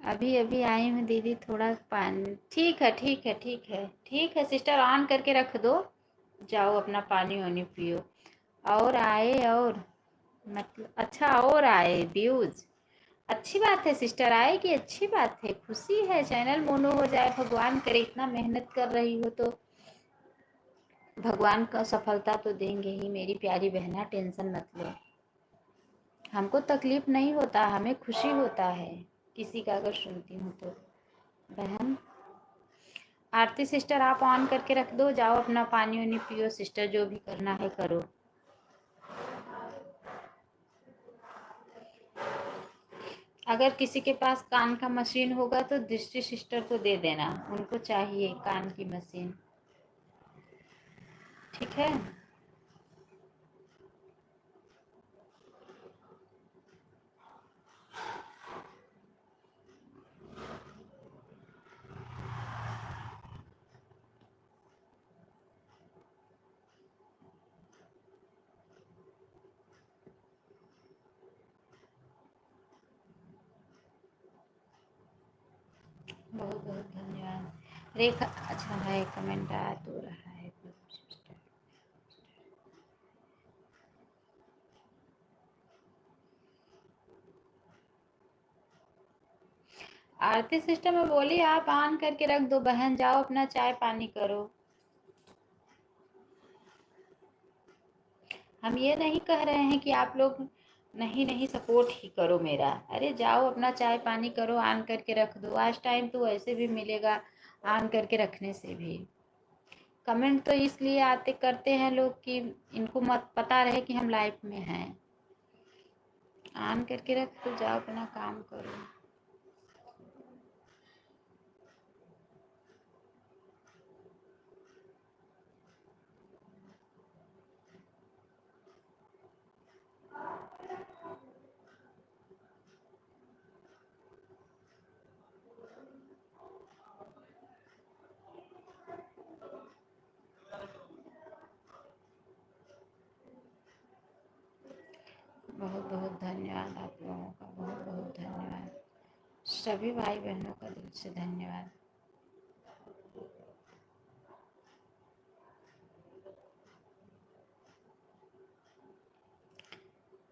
Speaker 1: अभी अभी आई हूँ दीदी, थोड़ा पानी। ठीक है ठीक है ठीक है ठीक है सिस्टर, ऑन करके रख दो। जाओ अपना पानी वानी पियो। और आए, और मतलब अच्छा और आए व्यूज। अच्छी बात है सिस्टर, आएगी अच्छी बात है, खुशी है। चैनल मोनो हो जाए, भगवान करे। इतना मेहनत कर रही हो तो भगवान का सफलता तो देंगे ही। मेरी प्यारी बहना टेंशन मत लो। हमको तकलीफ नहीं होता, हमें खुशी होता है किसी का अगर सुनती हूँ तो। बहन आरती सिस्टर आप ऑन करके रख दो। जाओ अपना पानी वानी पियो सिस्टर, जो भी करना है करो। अगर किसी के पास कान का मशीन होगा तो दृष्टि सिस्टर को दे देना, उनको चाहिए कान की मशीन। ठीक है। बहुत बहुत धन्यवाद रेखा। अच्छा है, कमेंट आ तो रहा है। आरती सिस्टर में बोली आप ऑन करके रख दो बहन, जाओ अपना चाय पानी करो। हम ये नहीं कह रहे हैं कि आप लोग नहीं नहीं सपोर्ट ही करो मेरा। अरे जाओ अपना चाय पानी करो, ऑन करके रख दो। आज टाइम तो वैसे भी मिलेगा ऑन करके रखने से भी। कमेंट तो इसलिए आते करते हैं लोग कि इनको मत पता रहे कि हम लाइफ में हैं। ऑन करके रख दो, जाओ अपना काम करो। बहुत बहुत धन्यवाद आप लोगों का, बहुत बहुत धन्यवाद। सभी भाई बहनों का दिल से धन्यवाद।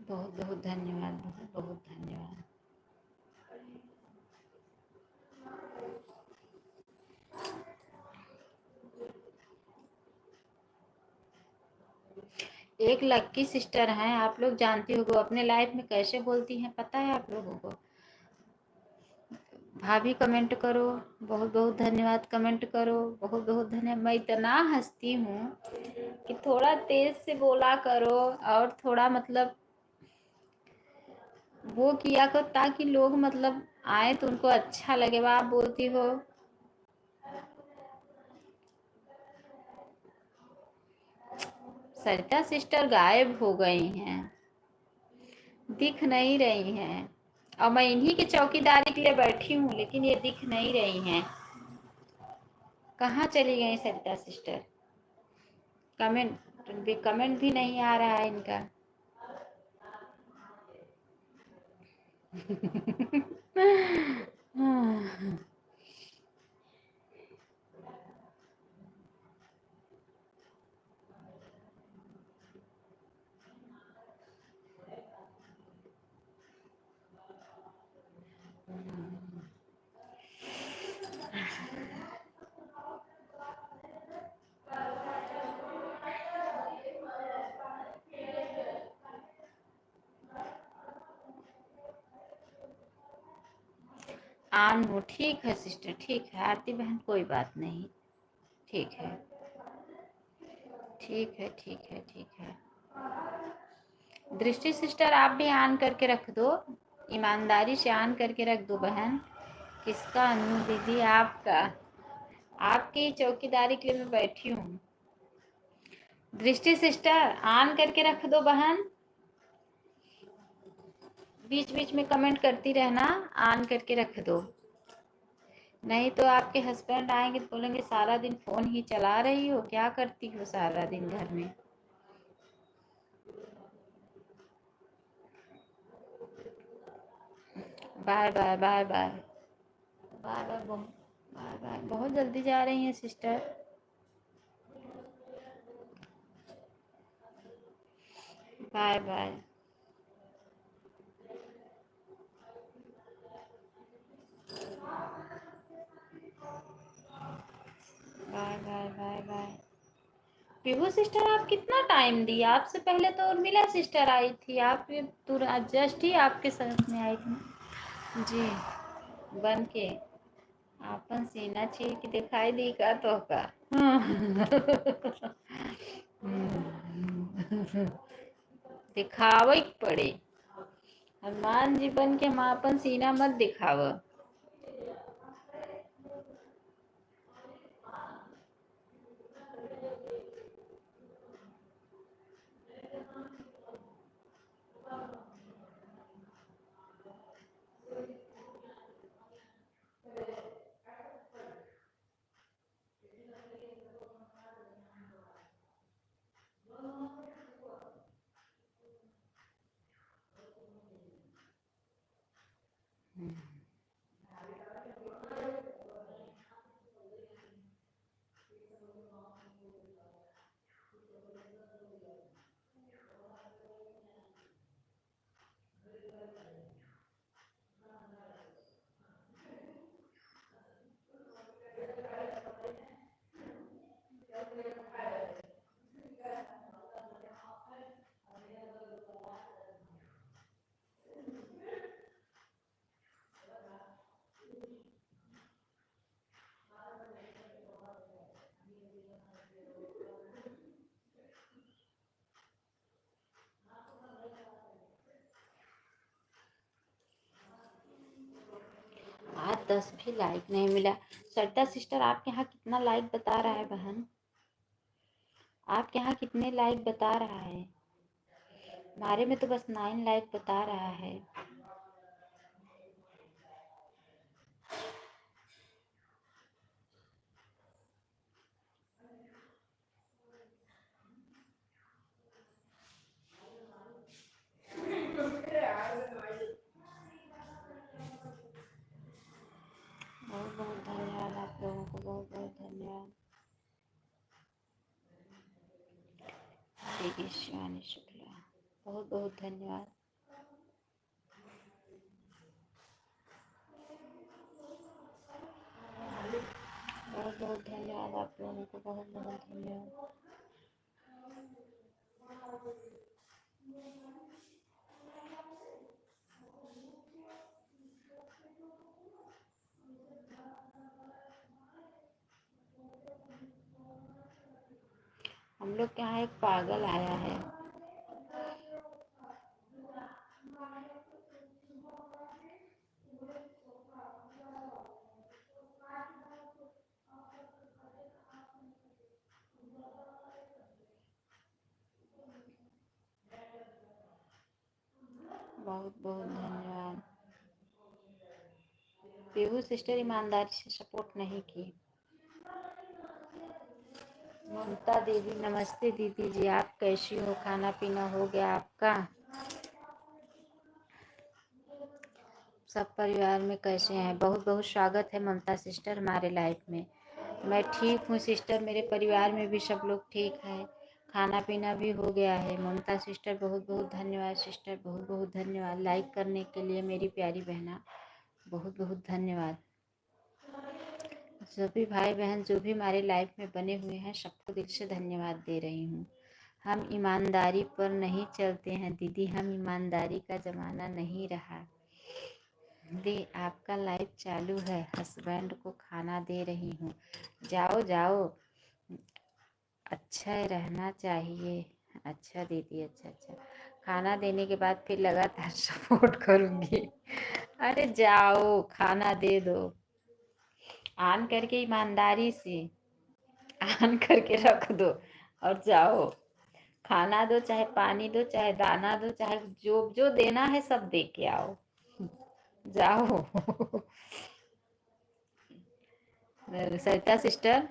Speaker 1: बहुत बहुत धन्यवाद, बहुत बहुत धन्यवाद। एक लक्की सिस्टर हैं, आप लोग जानती हो, वो अपने लाइफ में कैसे बोलती हैं पता है आप लोगों को? भाभी कमेंट करो, बहुत बहुत धन्यवाद, कमेंट करो, बहुत बहुत धन्यवाद। मैं इतना हंसती हूँ कि थोड़ा तेज से बोला करो और थोड़ा मतलब वो किया करो ताकि लोग मतलब आए तो उनको अच्छा लगे। वो आप बोलती हो सरिता सिस्टर गायब हो गई हैं, दिख नहीं रही हैं, और मैं इन्हीं की चौकीदारी के लिए बैठी हूँ, लेकिन ये दिख नहीं रही हैं। कहाँ चली गई सरिता सिस्टर? कमेंट भी नहीं आ रहा है इनका। आन हो, ठीक है सिस्टर, ठीक है आरती बहन, कोई बात नहीं, ठीक है, ठीक है, ठीक है, ठीक है। दृष्टि सिस्टर आप भी ऑन करके रख दो, ईमानदारी से ऑन करके रख दो बहन। किसका? अनु दीदी आपका, आपकी चौकीदारी के लिए मैं बैठी हूँ। दृष्टि सिस्टर ऑन करके रख दो बहन, बीच बीच में कमेंट करती रहना, ऑन करके रख दो, नहीं तो आपके हस्बैंड आएंगे तो बोलेंगे सारा दिन फोन ही चला रही हो, क्या करती हो सारा दिन घर में। Bye bye bye bye bye bye, bye bye, बहुत जल्दी जा रही हैं sister. Bye bye bye bye bye bye. Pihu sister आप कितना टाइम दी? आपसे पहले तो उर्मिला सिस्टर आई थी, आप तुरंत जस्ट ही आपके साथ में आई थी जी, बन के आपन सीना चीर के दिखाई दी का तो का। दिखावे पड़े, हनुमान जी बन के हम आपन सीना मत दिखाव। आज 10 भी लाइक नहीं मिला। सरिता सिस्टर आपके यहाँ कितना लाइक बता रहा है बहन? आपके यहाँ कितने लाइक बता रहा है? हमारे में तो बस 9 लाइक बता रहा है। दीदी शिवानी शुक्ला, बहुत बहुत धन्यवाद। बहुत बहुत धन्यवाद आप लोगों को, बहुत बहुत धन्यवाद। हम लोग के यहाँ एक पागल आया है। बहुत बहुत धन्यवाद। पीहू सिस्टर ईमानदारी से सपोर्ट नहीं की। ममता देवी नमस्ते दीदी जी, आप कैसी हो? खाना पीना हो गया आपका? सब परिवार में कैसे हैं? बहुत बहुत स्वागत है ममता सिस्टर हमारे लाइफ में। मैं ठीक हूँ सिस्टर, मेरे परिवार में भी सब लोग ठीक हैं। खाना पीना भी हो गया है। ममता सिस्टर बहुत बहुत धन्यवाद सिस्टर, बहुत बहुत धन्यवाद लाइक करने के लिए मेरी प्यारी बहना, बहुत बहुत धन्यवाद। सभी भाई बहन जो भी हमारे लाइफ में बने हुए हैं सबको दिल से धन्यवाद दे रही हूँ। हम ईमानदारी पर नहीं चलते हैं दीदी, हम ईमानदारी का ज़माना नहीं रहा। दे आपका लाइव चालू है, हस्बैंड को खाना दे रही हूँ। जाओ जाओ, अच्छा रहना चाहिए। अच्छा दीदी, अच्छा अच्छा, खाना देने के बाद फिर लगातार सपोर्ट करूँगी। अरे जाओ खाना दे दो, ऑन करके ईमानदारी से ऑन करके रख दो और जाओ। खाना दो, चाहे पानी दो, चाहे दाना दो, चाहे जो जो देना है सब दे के आओ। जाओ। सरिता सिस्टर,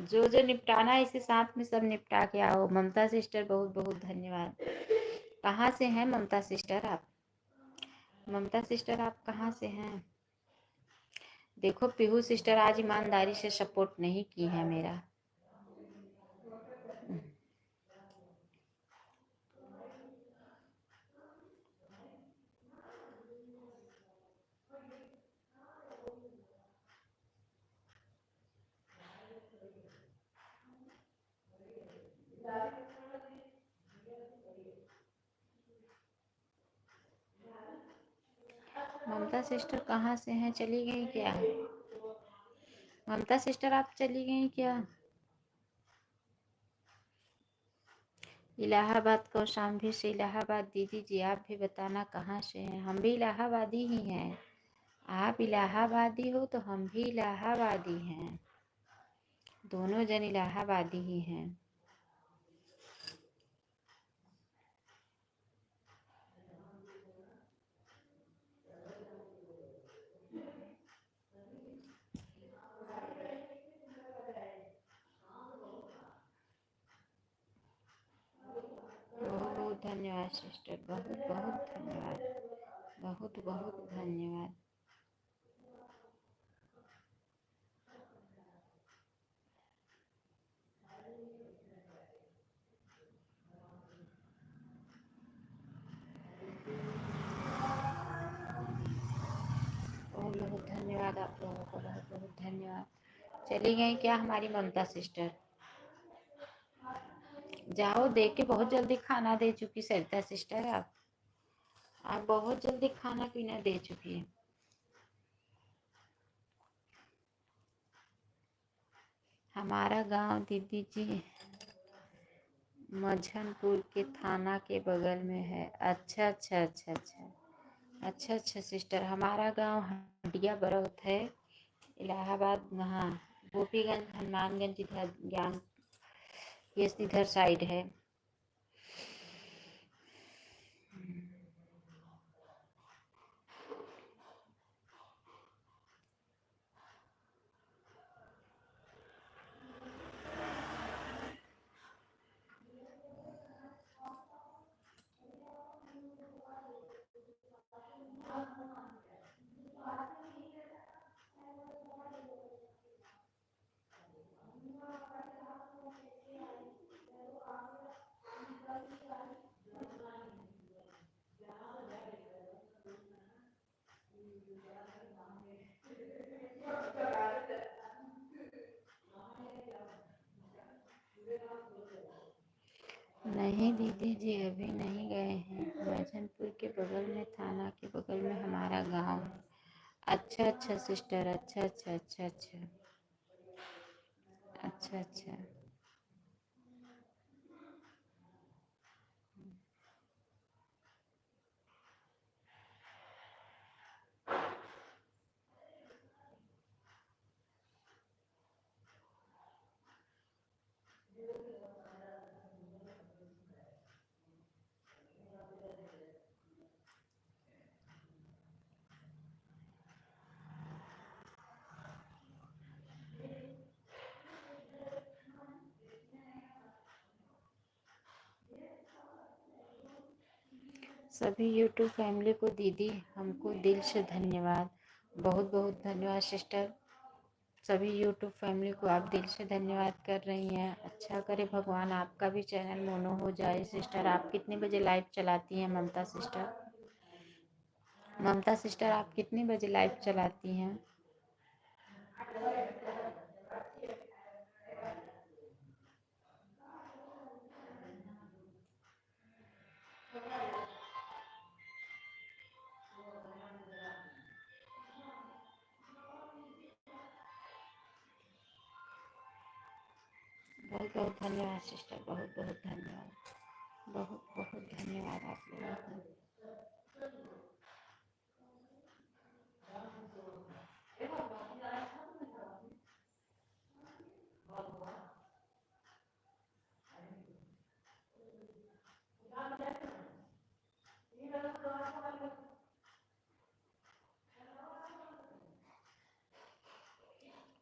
Speaker 1: जो जो निपटाना है इसी साथ में सब निपटा के आओ। ममता सिस्टर बहुत बहुत धन्यवाद। कहाँ से हैं ममता सिस्टर आप? ममता सिस्टर आप कहाँ से हैं? देखो पीहू सिस्टर आज ईमानदारी से सपोर्ट नहीं की है मेरा। ममता सिस्टर कहाँ से हैं? चली गई क्या? ममता सिस्टर आप चली गई क्या? इलाहाबाद कौशाम्बी से। इलाहाबाद दीदी जी आप भी बताना कहाँ से हैं? हम भी इलाहाबादी ही हैं। आप इलाहाबादी हो तो हम भी इलाहाबादी हैं, दोनों जन इलाहाबादी ही हैं। बहुत बहुत धन्यवाद सिस्टर, बहुत बहुत धन्यवाद, बहुत बहुत धन्यवाद। बहुत बहुत धन्यवाद आप लोगों को, बहुत बहुत धन्यवाद। चली गई क्या हमारी ममता सिस्टर? जाओ, दे के बहुत जल्दी खाना दे चुकी सरिता सिस्टर। आप बहुत जल्दी खाना पीना दे चुकी है। हमारा गांव दीदी जी मझनपुर के थाना के बगल में है। अच्छा अच्छा अच्छा अच्छा, अच्छा अच्छा सिस्टर, हमारा गांव हंडिया बरौत है, इलाहाबाद वहाँ गोपीगंज हनुमानगंज इधर ज्ञान, ये इधर साइड है। नहीं दीदी जी, अभी नहीं गए हैं। मैजनपुर के बगल में, थाना के बगल में हमारा गांव है। अच्छा अच्छा सिस्टर, अच्छा अच्छा अच्छा अच्छा अच्छा अच्छा। सभी यूट्यूब फैमिली को दीदी हमको दिल से धन्यवाद, बहुत बहुत धन्यवाद सिस्टर। सभी यूट्यूब फैमिली को आप दिल से धन्यवाद कर रही हैं। अच्छा करे भगवान आपका भी चैनल मोनो हो जाए। सिस्टर आप कितने बजे लाइव चलाती हैं? ममता सिस्टर, ममता सिस्टर आप कितने बजे लाइव चलाती हैं? बहुत बहुत धन्यवाद सिस्टर, बहुत बहुत धन्यवाद, बहुत बहुत धन्यवाद आप लोगों का।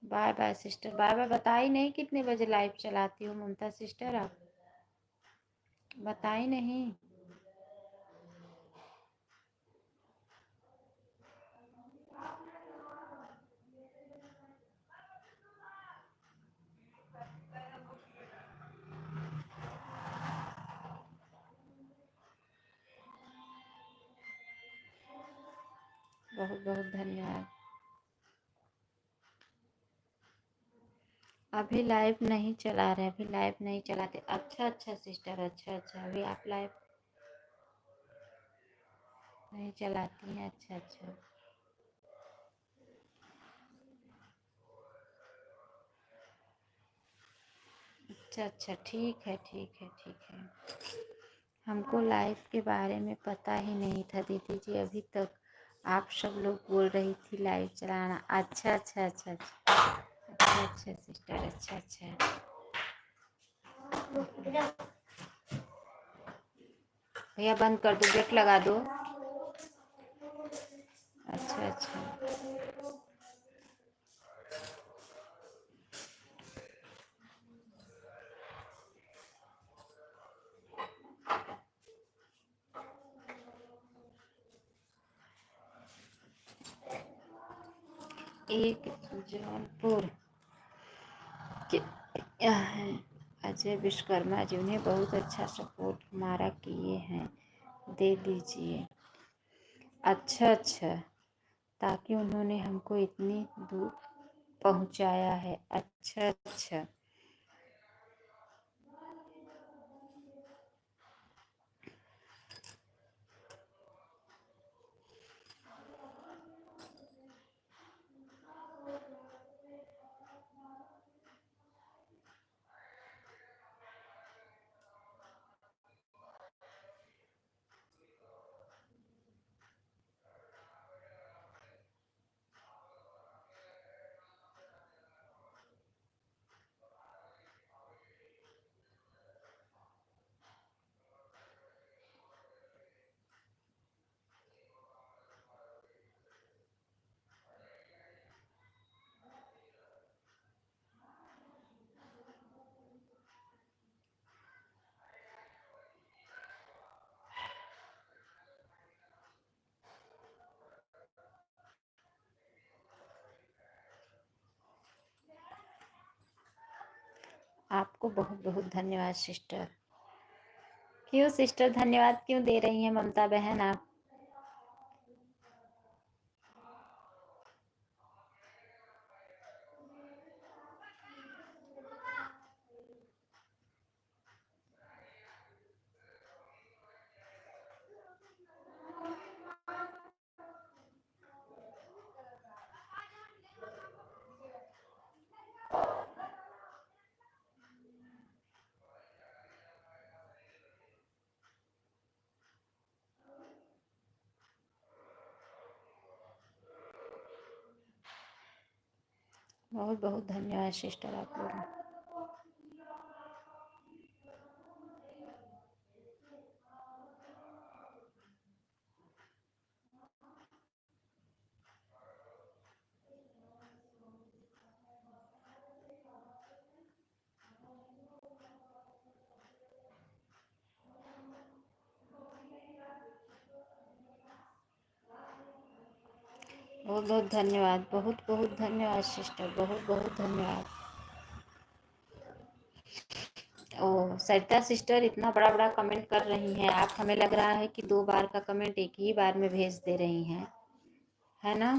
Speaker 1: Bye bye sister, bye bye. बताई नहीं कितने बजे लाइव चलाती हो ममता सिस्टर आप? बताई नहीं। बहुत बहुत धन्यवाद। अभी लाइव नहीं चला रहे, अभी लाइव नहीं चलाते। अच्छा अच्छा सिस्टर, अच्छा अच्छा, अभी आप लाइव नहीं चलाती हैं? अच्छा अच्छा अच्छा अच्छा, ठीक है ठीक है ठीक है। हमको लाइव के बारे में पता ही नहीं था दीदी जी, अभी तक आप सब लोग बोल रही थी लाइव चलाना। अच्छा अच्छा अच्छा अच्छा अच्छा अच्छा सिस्टर, अच्छा अच्छा। भैया बंद कर दो, गेट लगा दो। अच्छा अच्छा। एक जौनपुर के हैं अजय विश्वकर्मा जी, उन्हें बहुत अच्छा सपोर्ट हमारा किए हैं, दे दीजिए। अच्छा अच्छा, ताकि उन्होंने हमको इतनी दूर पहुंचाया है। अच्छा अच्छा। आपको बहुत बहुत धन्यवाद सिस्टर। क्यों सिस्टर धन्यवाद क्यों दे रही हैं ममता बहन आप? बहुत बहुत धन्यवाद सिस्टर आप लोग। बहुत बहुत धन्यवाद, बहुत बहुत धन्यवाद सिस्टर, बहुत बहुत धन्यवाद। ओ सरिता सिस्टर इतना बड़ा बड़ा कमेंट कर रही हैं आप, हमें लग रहा है कि 2 बार का कमेंट एक ही बार में भेज दे रही हैं, है ना।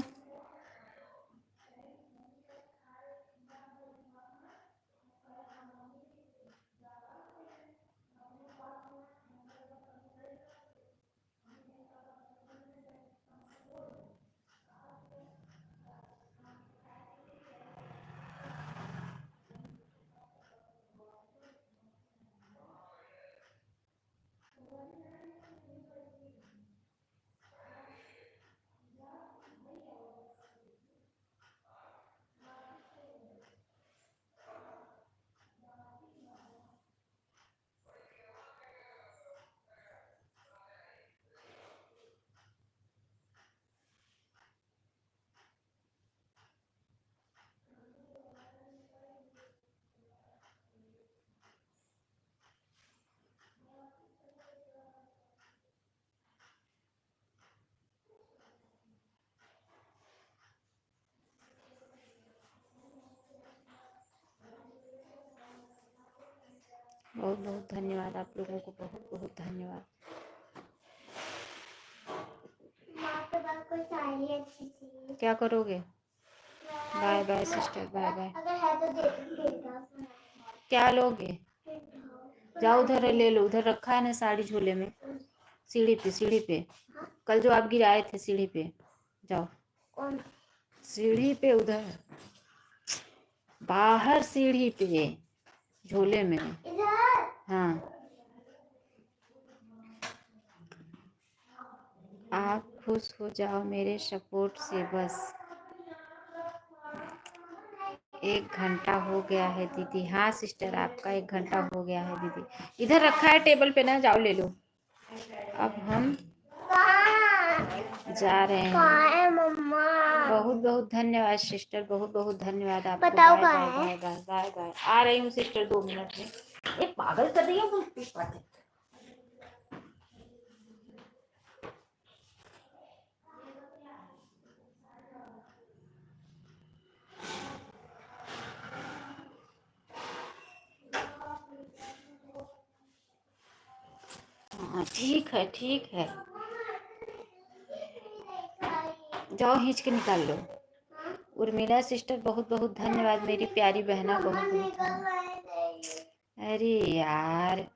Speaker 1: बहुत बहुत धन्यवाद आप लोगों को, बहुत बहुत धन्यवाद। क्या करोगे? Bye bye sister, bye bye. क्या लोगे? जाओ उधर ले लो, उधर रखा है ना साड़ी झोले में, सीढ़ी पे, सीढ़ी पे। कल जो आप गिराए थे सीढ़ी पे, जाओ सीढ़ी पे, उधर बाहर सीढ़ी पे, झोले में। हाँ, आप खुश हो जाओ मेरे सपोर्ट से बस। 1 घंटा हो गया है दीदी। हाँ सिस्टर, आपका 1 घंटा हो गया है दीदी। इधर रखा है टेबल पे ना, जाओ ले लो। अब हम जा रहे हैं। बहुत बहुत धन्यवाद सिस्टर, बहुत बहुत धन्यवाद आपको। Bye bye bye bye bye bye. आ रही हूँ सिस्टर 2 मिनट में। ये पागल कर रही है। हाँ ठीक है, ठीक है, जाओ खींच के निकाल लो। उर्मिला सिस्टर बहुत बहुत धन्यवाद, मेरी प्यारी बहना, बहुत बहुत धन्यवाद। अरे यार,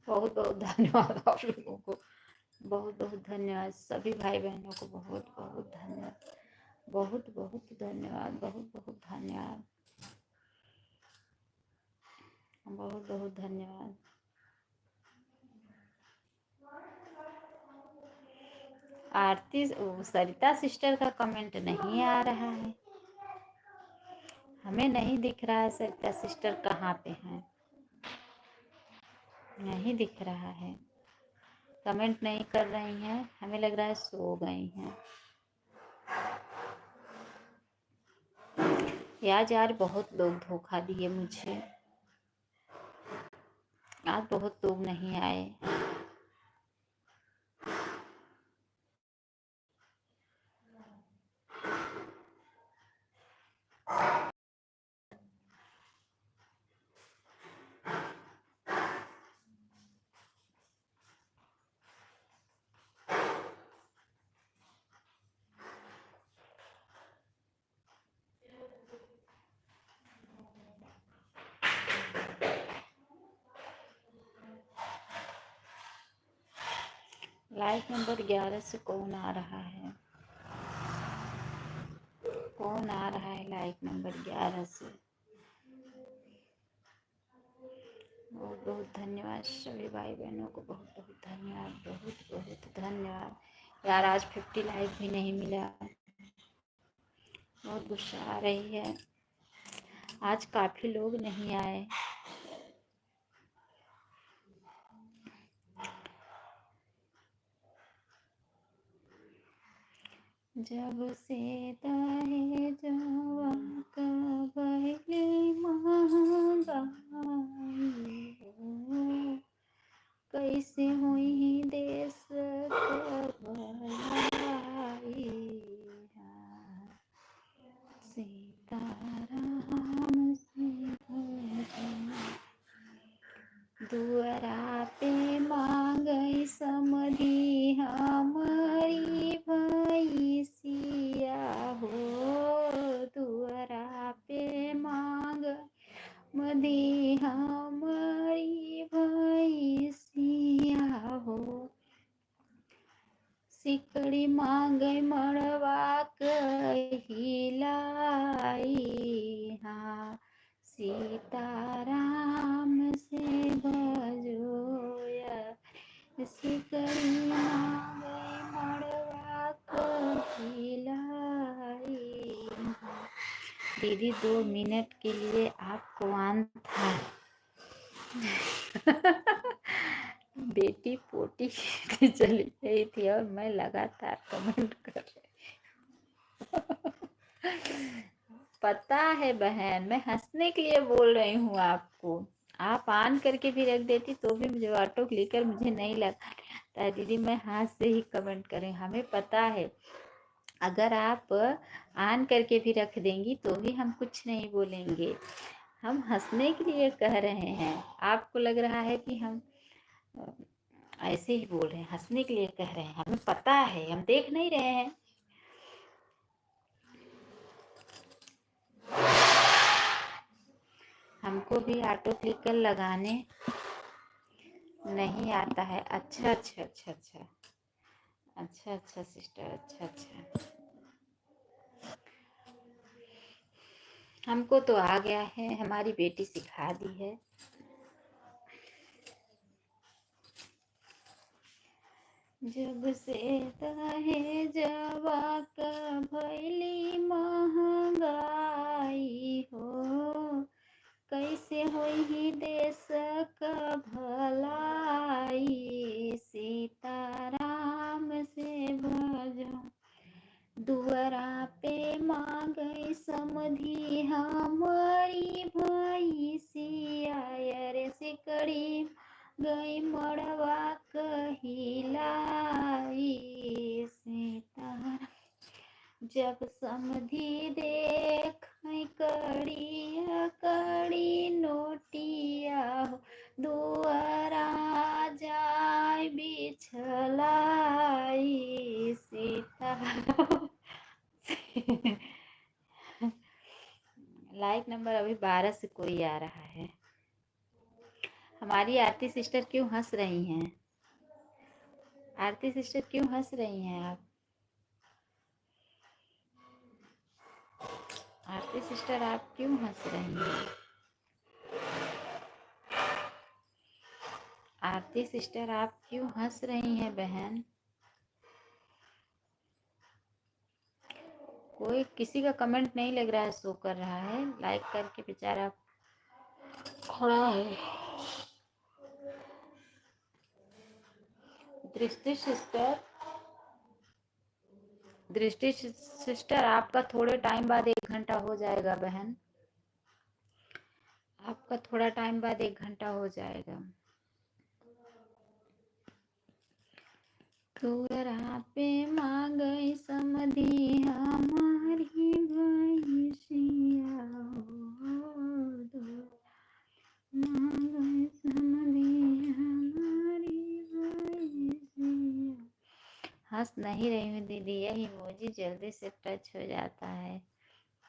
Speaker 1: बहुत बहुत धन्यवाद आप लोगों को, बहुत बहुत धन्यवाद सभी भाई बहनों को, बहुत बहुत धन्यवाद, बहुत बहुत धन्यवाद, बहुत बहुत धन्यवाद, बहुत बहुत धन्यवाद। आरती सरिता सिस्टर का कमेंट नहीं आ रहा है, हमें नहीं दिख रहा है सरिता सिस्टर कहाँ पे हैं, नहीं दिख रहा है, कमेंट नहीं कर रही हैं, हमें लग रहा है सो गई हैं। यार बहुत लोग धोखा दिए मुझे, आज बहुत लोग नहीं आए। लाइक नंबर 11 से कौन आ रहा है, कौन आ रहा है लाइक नंबर 11 से? बहुत बहुत धन्यवाद सभी भाई बहनों को, बहुत बहुत धन्यवाद, बहुत बहुत धन्यवाद। यार आज 50 लाइक भी नहीं मिला, बहुत गुस्सा आ रही है, आज काफ़ी लोग नहीं आए। जब से ताहे जवा का पहले महंगाई हो, कैसे हुई देश का भलाई, सीताराम से भजो, दुअरा पे मांगई समधी हमारी भैसिया हो, दुअरा पे मांग मधी हमारी भैसिया हो, सिकड़ी मांगई मड़वा कहिलाई, हाँ सीताराम से भजोया, सिकड़ी मांगई मड़वा कहिलाई। दीदी 2 मिनट के लिए आपको आन था। बेटी पोटी चली गई थी और मैं लगातार कमेंट कर रही। पता है बहन, मैं हंसने के लिए बोल रही हूँ आपको, आप ऑन करके भी रख देती तो भी मुझे ऑटो क्लिकर मुझे नहीं लगा दीदी, मैं हाथ से ही कमेंट करें, हमें पता है अगर आप ऑन करके भी रख देंगी तो भी हम कुछ नहीं बोलेंगे, हम हंसने के लिए कह रहे हैं, आपको लग रहा है कि हम ऐसे ही बोल रहे हैं, हंसने के लिए कह रहे हैं, हमें पता है, हम देख नहीं रहे हैं। हमको भी ऑटो क्लिकर लगाने नहीं आता है। अच्छा अच्छा अच्छा अच्छा अच्छा अच्छा सिस्टर, अच्छा अच्छा, हमको तो आ गया है, हमारी बेटी सिखा दी है। जब से ताहे जवा का भैली महंगाई हो, कैसे होई देश का भलाई, सीताराम से भजो, दुअरा पे मांगई समधी हमारी भैसिया, रे सिकड़ी गई मड़वा कहिलाई, सीताराम जब समधी देख कड़िया कड़ी नोटिया हो, दुआरा जाय बिछलाई, सीताराम। लाइक नंबर अभी 12 से कोई आ रहा है, हमारी आरती सिस्टर क्यों हंस रही हैं? आरती सिस्टर क्यों हंस रही हैं आप? आरती सिस्टर आप क्यों हंस रही हैं? आरती सिस्टर आप क्यों हंस रही हैं बहन? कोई किसी का कमेंट नहीं लग रहा है, शो कर रहा है। लाइक करके बेचारा खड़ा है। दृष्टि सिस्टर, दृष्टि सिस्टर आपका थोड़े टाइम बाद 1 घंटा हो जाएगा बहन। आपका थोड़ा टाइम बाद 1 घंटा हो जाएगा। तोरा पे मांगई समधी हमारी भैंसिया हो, मांगई समधी हमारी भैंसिया। हंस नहीं रही हूँ दीदी, यही इमोजी जल्दी से टच हो जाता है।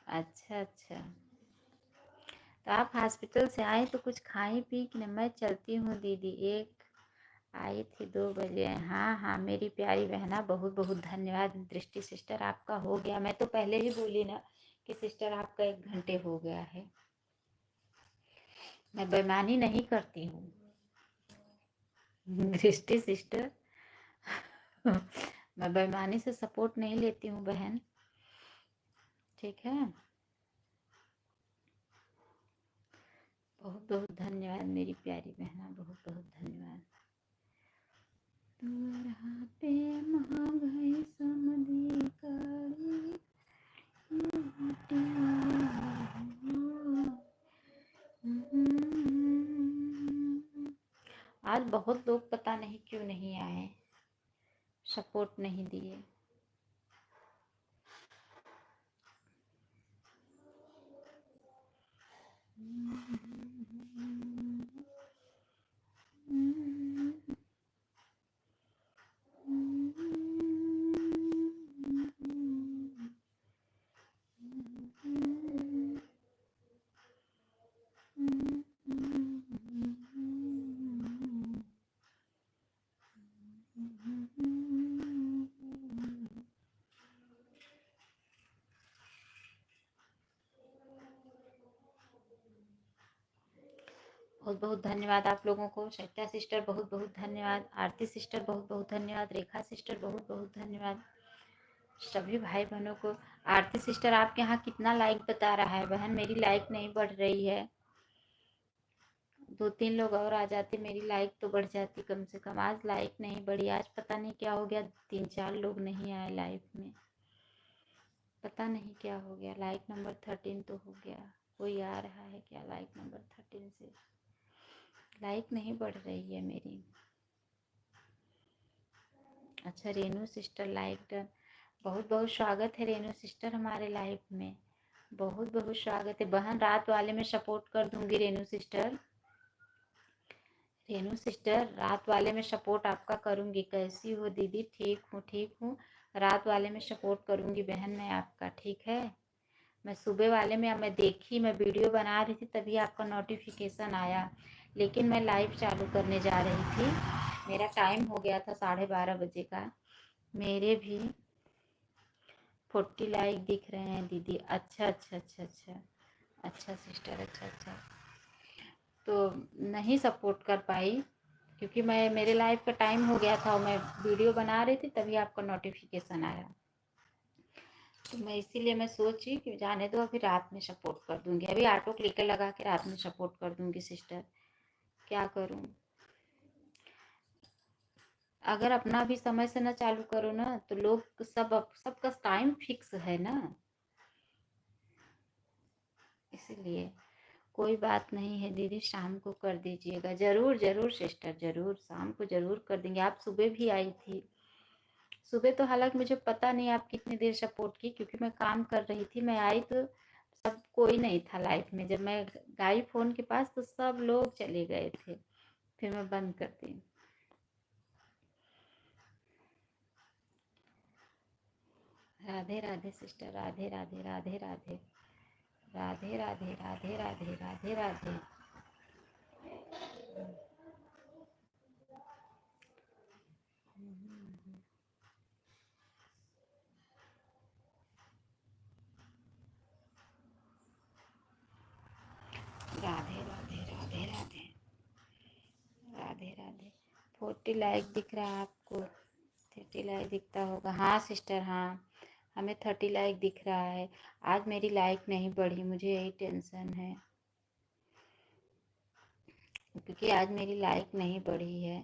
Speaker 1: अच्छा अच्छा, तो आप हॉस्पिटल से आए तो कुछ खाई पी कि नहीं? मैं चलती हूँ दीदी, एक आई थी 2 बजे। हाँ हाँ मेरी प्यारी बहना, बहुत बहुत धन्यवाद। दृष्टि सिस्टर आपका हो गया, मैं तो पहले ही बोली ना कि सिस्टर आपका 1 घंटे हो गया है। मैं बेईमानी नहीं करती हूँ दृष्टि सिस्टर मैं बेईमानी से सपोर्ट नहीं लेती हूँ बहन, ठीक है। बहुत बहुत धन्यवाद मेरी प्यारी बहना, बहुत बहुत धन्यवाद। तोरा पे महागई समधी काली आज बहुत लोग पता नहीं क्यों नहीं आए, सपोर्ट नहीं दिए। बहुत बहुत धन्यवाद आप लोगों को। शैत्या सिस्टर बहुत बहुत धन्यवाद, आरती सिस्टर बहुत बहुत धन्यवाद, रेखा सिस्टर बहुत बहुत धन्यवाद, सभी भाई बहनों को। आरती सिस्टर आपके यहाँ कितना लाइक बता रहा है बहन? मेरी लाइक नहीं बढ़ रही है। 2-3 लोग और आ जाते मेरी लाइक तो बढ़ जाती कम से कम। आज लाइक नहीं बढ़ी, आज पता नहीं क्या हो गया, 3-4 लोग नहीं आए लाइव में, पता नहीं क्या हो गया। लाइक नंबर 13 तो हो गया, कोई आ रहा है क्या लाइक नंबर 13 से? लाइक नहीं बढ़ रही है मेरी। अच्छा रेनू सिस्टर लाइक डन, बहुत बहुत स्वागत है रेनू सिस्टर हमारे लाइव में, बहुत बहुत स्वागत है बहन। रात वाले में सपोर्ट कर दूंगी रेनू सिस्टर, रेनू सिस्टर रात वाले में सपोर्ट आपका करूंगी। कैसी हो दीदी? ठीक हूँ ठीक हूँ, रात वाले में सपोर्ट करूंगी बहन मैं आपका, ठीक है। मैं सुबह वाले में मैं देखी, मैं वीडियो बना रही थी तभी आपका नोटिफिकेशन आया, लेकिन मैं लाइव चालू करने जा रही थी, मेरा टाइम हो गया था 12:30 बजे का। मेरे भी 40 लाइक दिख रहे हैं दीदी। अच्छा अच्छा अच्छा अच्छा अच्छा सिस्टर, अच्छा अच्छा, तो नहीं सपोर्ट कर पाई क्योंकि मैं, मेरे लाइव का टाइम हो गया था और मैं वीडियो बना रही थी तभी आपका नोटिफिकेशन आया, तो मैं इसीलिए मैं सोची कि जाने दो, अभी रात में सपोर्ट कर दूंगी। अभी ऑटो क्लिकर लगा के रात में सपोर्ट कर दूंगी सिस्टर, क्या करूं। अगर अपना भी समय से ना चालू करो ना तो लोग सबका टाइम फिक्स है ना, इसीलिए। कोई बात नहीं है दीदी, शाम को कर दीजिएगा। जरूर जरूर सिस्टर, जरूर शाम को जरूर कर देंगे। आप सुबह भी आई थी, सुबह तो हालांकि मुझे पता नहीं आप कितनी देर सपोर्ट की, क्योंकि मैं काम कर रही थी। मैं आई तो सब कोई नहीं था लाइफ में, जब मैं गई फोन के पास तो सब लोग चले गए थे, फिर मैं बंद कर दी। राधे राधे सिस्टर, राधे राधे राधे राधे राधे राधे राधे राधे राधे राधे। 40 लाइक दिख रहा है आपको, 30 लाइक दिखता होगा। हाँ सिस्टर, हाँ हमें 30 लाइक दिख रहा है। आज मेरी लाइक नहीं बढ़ी, मुझे यही टेंशन है, क्योंकि आज मेरी लाइक नहीं बढ़ी है।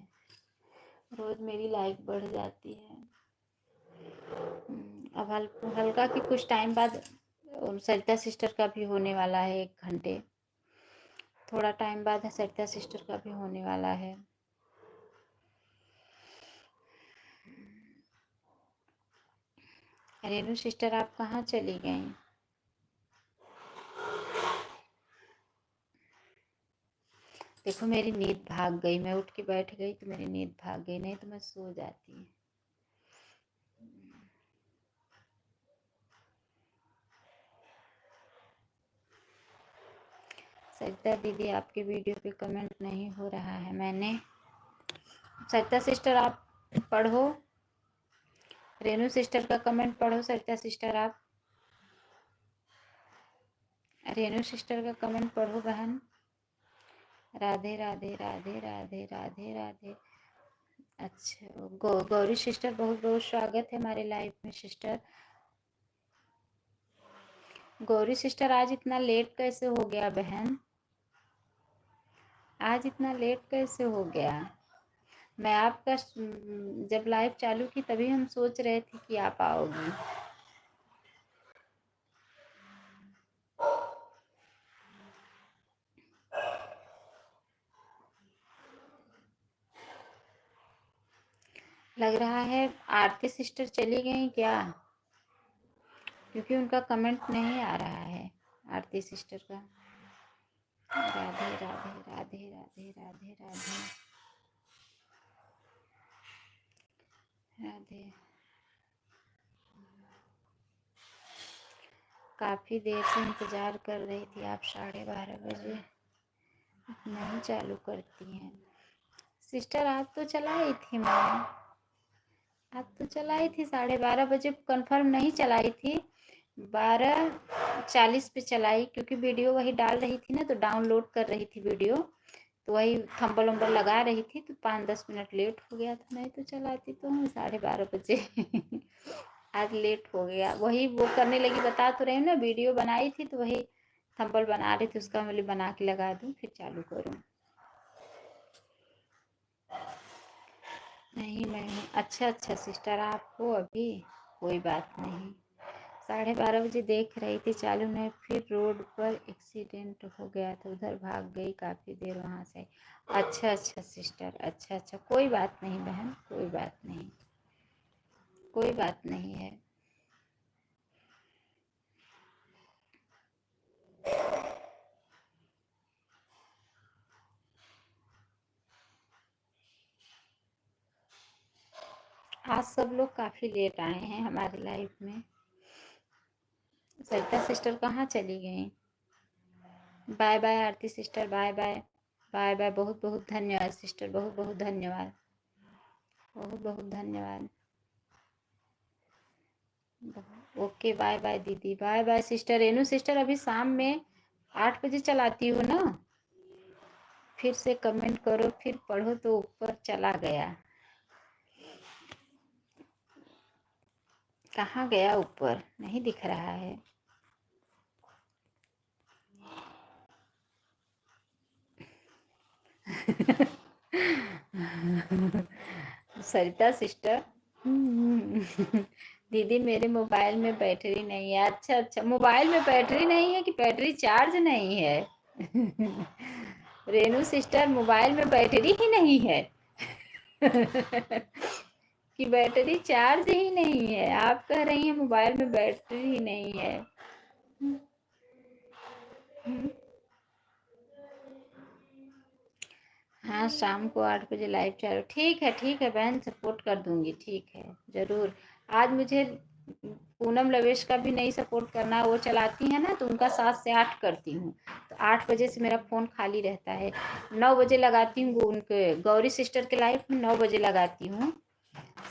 Speaker 1: रोज़ मेरी लाइक बढ़ जाती है। अब हल्का कि कुछ टाइम बाद सरिता सिस्टर का भी होने वाला है, 1 घंटे, थोड़ा टाइम बाद सरिता सिस्टर का भी होने वाला है। रेनू सिस्टर आप कहाँ चली गई? देखो मेरी नींद भाग गई, मैं उठ के बैठ गई तो मेरी नींद भाग गई, नहीं तो मैं सो जाती। सरिता दीदी आपके वीडियो पे कमेंट नहीं हो रहा है। मैंने सरिता सिस्टर आप पढ़ो, रेनू सिस्टर का कमेंट पढ़ो। सरिता सिस्टर आप रेनू सिस्टर का कमेंट पढ़ो बहन। राधे राधे राधे राधे राधे राधे। अच्छा गौरी सिस्टर बहुत बहुत स्वागत है हमारे लाइव में सिस्टर। गौरी सिस्टर आज इतना लेट कैसे हो गया बहन? आज इतना लेट कैसे हो गया? मैं आपका जब लाइव चालू की तभी हम सोच रहे थे कि आप आओगी। लग रहा है आरती सिस्टर चली गई क्या? क्योंकि उनका कमेंट नहीं आ रहा है आरती सिस्टर का। राधे राधे राधे राधे राधे राधे राधे। काफ़ी देर से इंतज़ार कर रही थी, आप 12:30 बजे नहीं चालू करती हैं सिस्टर। आप तो चलाई थी मैम, आप तो चलाई थी 12:30 बजे, कंफर्म नहीं चलाई थी, 12:40 पे चलाई, क्योंकि वीडियो वही डाल रही थी ना, तो डाउनलोड कर रही थी वीडियो, तो वही थंबल वंबल लगा रही थी, तो 5-10 मिनट लेट हो गया था। नहीं तो चलाती तो हूँ 12:30 बजे आज लेट हो गया, वही वो करने लगी, बता तो रही हूँ ना, वीडियो बनाई थी तो वही थंबल बना रही थी, उसका मैं बना के लगा दूँ फिर चालू करूँ। नहीं मैं अच्छा अच्छा सिस्टर आप हो अभी, कोई बात नहीं। 12:30 बजे देख रही थी चालू नहीं, फिर रोड पर एक्सीडेंट हो गया था, उधर भाग गई, काफ़ी देर वहाँ से। अच्छा अच्छा सिस्टर, अच्छा अच्छा, कोई बात नहीं बहन, कोई बात नहीं, कोई बात नहीं है। आज सब लोग काफ़ी लेट आए हैं हमारे लाइफ में। सरिता सिस्टर कहाँ चली गई? Bye bye Aarti sister, bye bye bye bye. बहुत बहुत धन्यवाद सिस्टर, बहुत बहुत धन्यवाद, बहुत बहुत धन्यवाद। ओके बाय बाय दीदी, bye bye sister. Renu sister अभी शाम में 8 बजे चलाती हो ना? फिर से कमेंट करो, फिर पढ़ो, तो ऊपर चला गया, कहाँ गया? ऊपर नहीं दिख रहा है। सरिता सिस्टर दीदी मेरे मोबाइल में बैटरी नहीं है। अच्छा अच्छा, मोबाइल में बैटरी नहीं है कि बैटरी चार्ज नहीं है? रेनू सिस्टर मोबाइल में बैटरी ही नहीं है कि बैटरी चार्ज ही नहीं है? आप कह रही हैं मोबाइल में बैटरी ही नहीं है। हाँ शाम को 8 बजे लाइव चालू, ठीक है बहन, सपोर्ट कर दूंगी, ठीक है ज़रूर। आज मुझे पूनम लवेश का भी नहीं सपोर्ट करना, वो चलाती है ना, तो उनका 7 से 8 करती हूँ, तो 8 बजे से मेरा फ़ोन खाली रहता है। 9 बजे लगाती हूँ उनके गौरी सिस्टर के लाइव में, 9 बजे लगाती हूँ।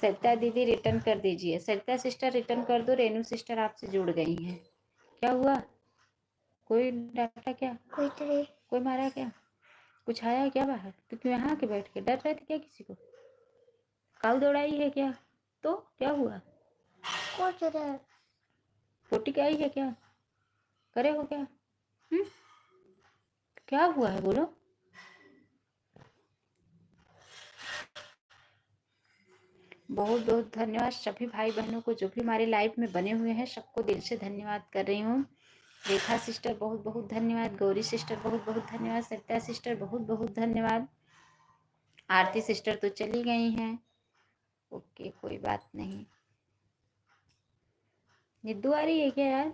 Speaker 1: सरिता दीदी रिटर्न कर दीजिए, सरिता सिस्टर रिटर्न कर दो, रेनू सिस्टर आपसे जुड़ गई हैं। क्या हुआ? कोई डाटा क्या? कोई मारा क्या? कुछ आया क्या बाहर? तो क्यों यहाँ के बैठ के डर रहे थे क्या किसी को? काऊ दौड़ाई है क्या? तो क्या हुआ?
Speaker 2: कुछ नहीं।
Speaker 1: पोटी क्या आई है क्या? करे हो क्या? क्या हुआ है बोलो? बहुत बहुत धन्यवाद सभी भाई बहनों को जो भी हमारे लाइफ में बने हुए हैं, सबको दिल से धन्यवाद कर रही हूँ। रेखा सिस्टर बहुत बहुत धन्यवाद, गौरी सिस्टर बहुत बहुत धन्यवाद, सत्या सिस्टर बहुत बहुत धन्यवाद, आरती सिस्टर तो चली गई हैं। ओके कोई बात नहीं। निद्धू आ रही है क्या यार?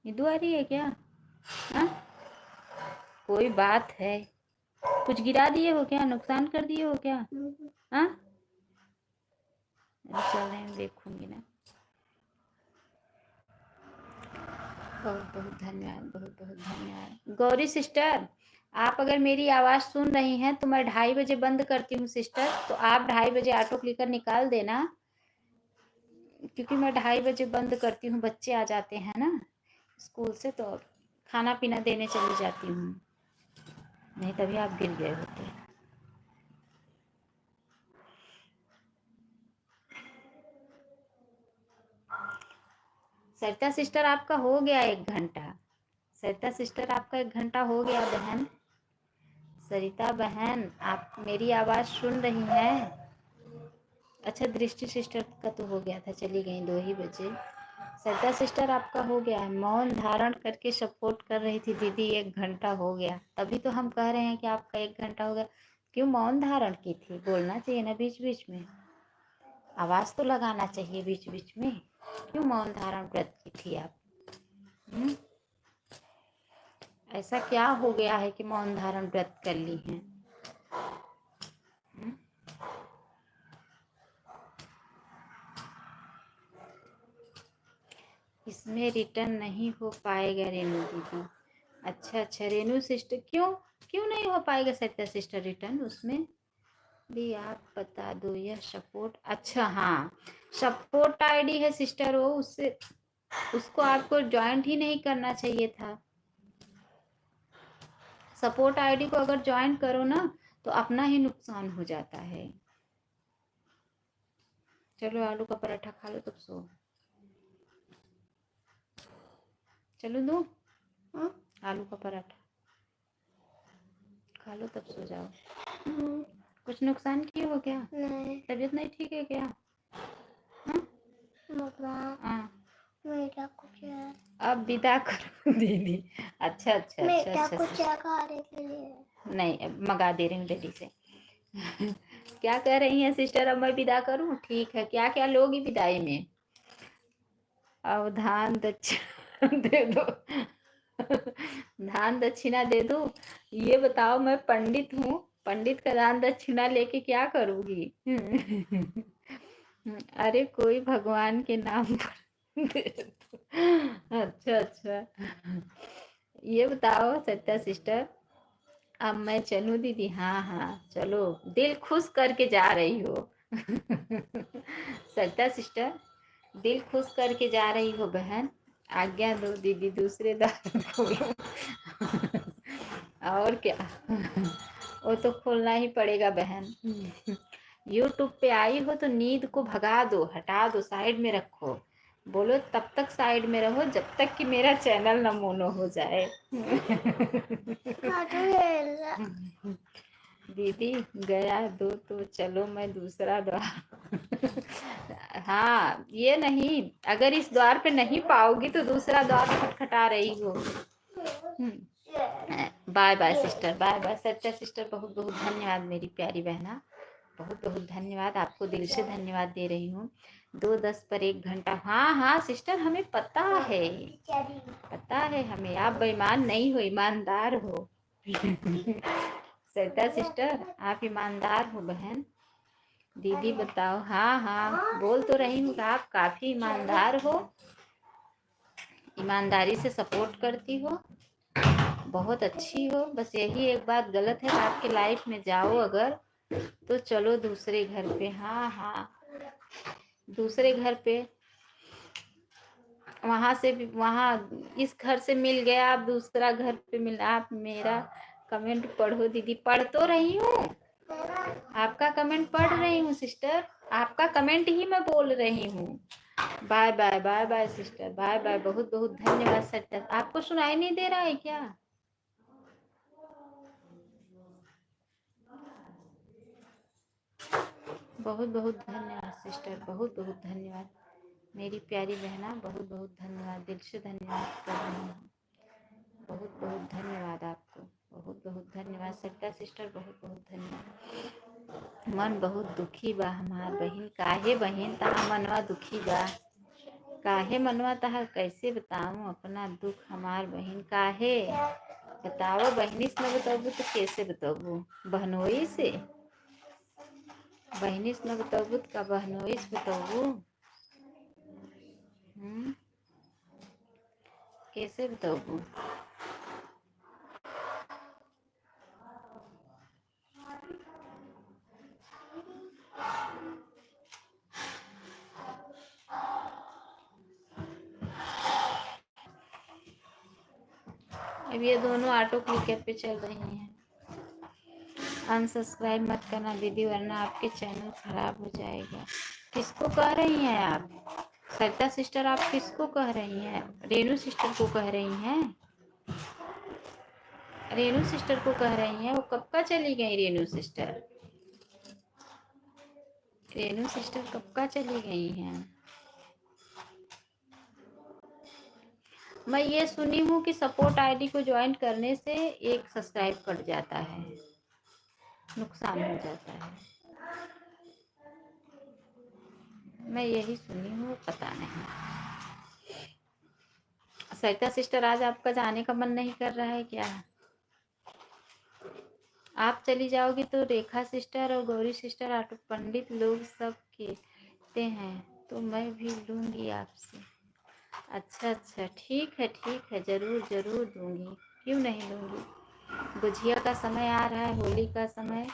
Speaker 1: निद्धू आ रही है क्या? हाँ कोई बात है। कुछ गिरा दिए हो क्या? नुकसान कर दिए हो क्या? हाँ चल रहे हैं, देखूंगी ना। बहुत बहुत धन्यवाद, बहुत बहुत धन्यवाद। गौरी सिस्टर आप अगर मेरी आवाज़ सुन रही हैं तो मैं 2:30 बजे बंद करती हूँ सिस्टर, तो आप 2:30 बजे ऑटो क्लिकर निकाल देना, क्योंकि मैं 2:30 बजे बंद करती हूँ। बच्चे आ जाते हैं ना स्कूल से, तो खाना पीना देने चली जाती हूँ, नहीं तभी आप गिर गए होते। सरिता सिस्टर आपका हो गया 1 घंटा। सरिता सिस्टर आपका 1 घंटा हो गया बहन। सरिता बहन आप मेरी आवाज़ सुन रही हैं? अच्छा दृष्टि सिस्टर का तो हो गया था, चली गई 2 ही बजे। सरिता सिस्टर आपका हो गया है। मौन धारण करके सपोर्ट कर रही थी दीदी 1 घंटा हो गया, तभी तो हम कह रहे हैं कि आपका 1 घंटा हो गया। क्यों मौन धारण की थी? बोलना चाहिए ना बीच बीच में, आवाज़ तो लगाना चाहिए बीच बीच में। क्यों मौन धारण व्रत की थी आप? ऐसा क्या हो गया है कि मौन धारण व्रत कर ली हैं? इसमें रिटर्न नहीं हो पाएगा रेनू दीदी। अच्छा अच्छा रेनू सिस्टर क्यों क्यों नहीं हो पाएगा सत्या सिस्टर रिटर्न? उसमें भी आप बता दो यह सपोर्ट। अच्छा हाँ सपोर्ट आईडी है सिस्टर, वो उससे उसको आपको ज्वाइंट ही नहीं करना चाहिए था। सपोर्ट आईडी को अगर ज्वाइन करो ना तो अपना ही नुकसान हो जाता है। चलो आलू का पराठा खा लो तब सो। चलो दो आलू का पराठा खा लो तब सो जाओ। कुछ नुकसान किए हो क्या?
Speaker 2: नहीं।
Speaker 1: तबीयत नहीं ठीक है क्या? हाँ
Speaker 2: मेरा कुछ है।
Speaker 1: अब विदा करो दीदी। अच्छा अच्छा अच्छा अच्छा
Speaker 2: कुछ है खाने के लिए।
Speaker 1: नहीं अब मंगा दे रही हूँ डैडी से। क्या कह रही हैं सिस्टर? अब मैं विदा करूँ? ठीक है। क्या क्या लोगी विदाई में? अवधान दक्षिणा दे दो। दान दक्षिणा दे दो? ये बताओ मैं पंडित हूँ, पंडित का दान दक्षिणा लेके क्या करूँगी? अरे कोई भगवान के नाम पर दे दो। अच्छा अच्छा ये बताओ सत्या सिस्टर अब मैं चलूँ दीदी? हाँ हाँ चलो, दिल खुश करके जा रही हो। सत्या सिस्टर दिल खुश करके जा रही हो बहन। आज्ञा दो दीदी दूसरे द्वार खोलो। और क्या वो तो खोलना ही पड़ेगा बहन। यूट्यूब पे आई हो तो नींद को भगा दो, हटा दो, साइड में रखो। बोलो तब तक साइड में रहो जब तक कि मेरा चैनल न मोनो हो जाए। दीदी गया दो तो चलो मैं दूसरा द्वार। हाँ ये नहीं, अगर इस द्वार पे नहीं पाओगी तो दूसरा द्वार खटखटा रही हो। Bye bye sister, bye bye. Satya sister बहुत बहुत धन्यवाद मेरी प्यारी बहना, बहुत बहुत धन्यवाद। आपको दिल से धन्यवाद दे रही हूँ। 2:10 पर 1 घंटा। हाँ हाँ सिस्टर हमें पता है, पता है हमें। आप बेईमान नहीं हो, ईमानदार हो। सरिता सिस्टर आप ईमानदार हो बहन। दीदी बताओ। हाँ हाँ बोल तो रही हूँ कि आप काफ़ी ईमानदार हो, ईमानदारी से सपोर्ट करती हो, बहुत अच्छी हो। बस यही एक बात गलत है कि आपके लाइफ में जाओ अगर तो चलो दूसरे घर पे। हाँ हाँ दूसरे घर पे, वहाँ से भी, वहाँ इस घर से मिल गया आप दूसरा घर पे मिला। आप मेरा कमेंट पढ़ो दीदी। पढ़ तो रही हूँ, आपका कमेंट पढ़ रही हूँ सिस्टर। आपका कमेंट ही मैं बोल रही हूँ। Bye bye bye bye sister, bye bye, बहुत बहुत धन्यवाद सत्या। आपको सुनाई नहीं दे रहा है क्या? बहुत बहुत धन्यवाद सिस्टर, बहुत बहुत धन्यवाद मेरी प्यारी बहना, बहुत बहुत धन्यवाद, दिल से धन्यवाद कर रही हूँ। बहुत बहुत धन्यवाद आपको, बहुत बहुत धन्यवाद सत्या सिस्टर, बहुत बहुत धन्यवाद। मन बहुत दुखी बा हमार बहन। काहे बहन तहार मनवा दुखी बा? काहे मनवा तहार कैसे बताऊँ अपना दुख हमार बहन? काहे बताओ, बहनिस न बताबू तो कैसे बताबू? बहनोई से? बहनिस न बताबू तो का बहनोई से बताबू? कैसे बताबू? अब ये दोनों ऑटो क्लिकर पे चल रही हैं। अनसब्सक्राइब मत करना दीदी, वरना आपके चैनल खराब हो जाएगा। किसको कह रही हैं आप? सरिता सिस्टर आप किसको कह रही हैं? रेनू सिस्टर को कह रही हैं? रेनू सिस्टर को कह रही हैं? वो कब का चली गई रेनू सिस्टर? रेनू सिस्टर कब का चली गई हैं? मैं ये सुनी हूँ कि सपोर्ट आईडी को ज्वाइन करने से एक सब्सक्राइब कट जाता है, नुकसान हो जाता है। मैं यही सुनी हूँ, पता नहीं। सरिता सिस्टर आज आपका जाने का मन नहीं कर रहा है क्या? आप चली जाओगी तो रेखा सिस्टर और गौरी सिस्टर, ऑटो पंडित लोग सब कहते हैं, तो मैं भी लूँगी आपसे। अच्छा अच्छा, ठीक है, ज़रूर ज़रूर दूँगी, क्यों नहीं लूँगी। गुझिया का समय आ रहा है, होली का समय।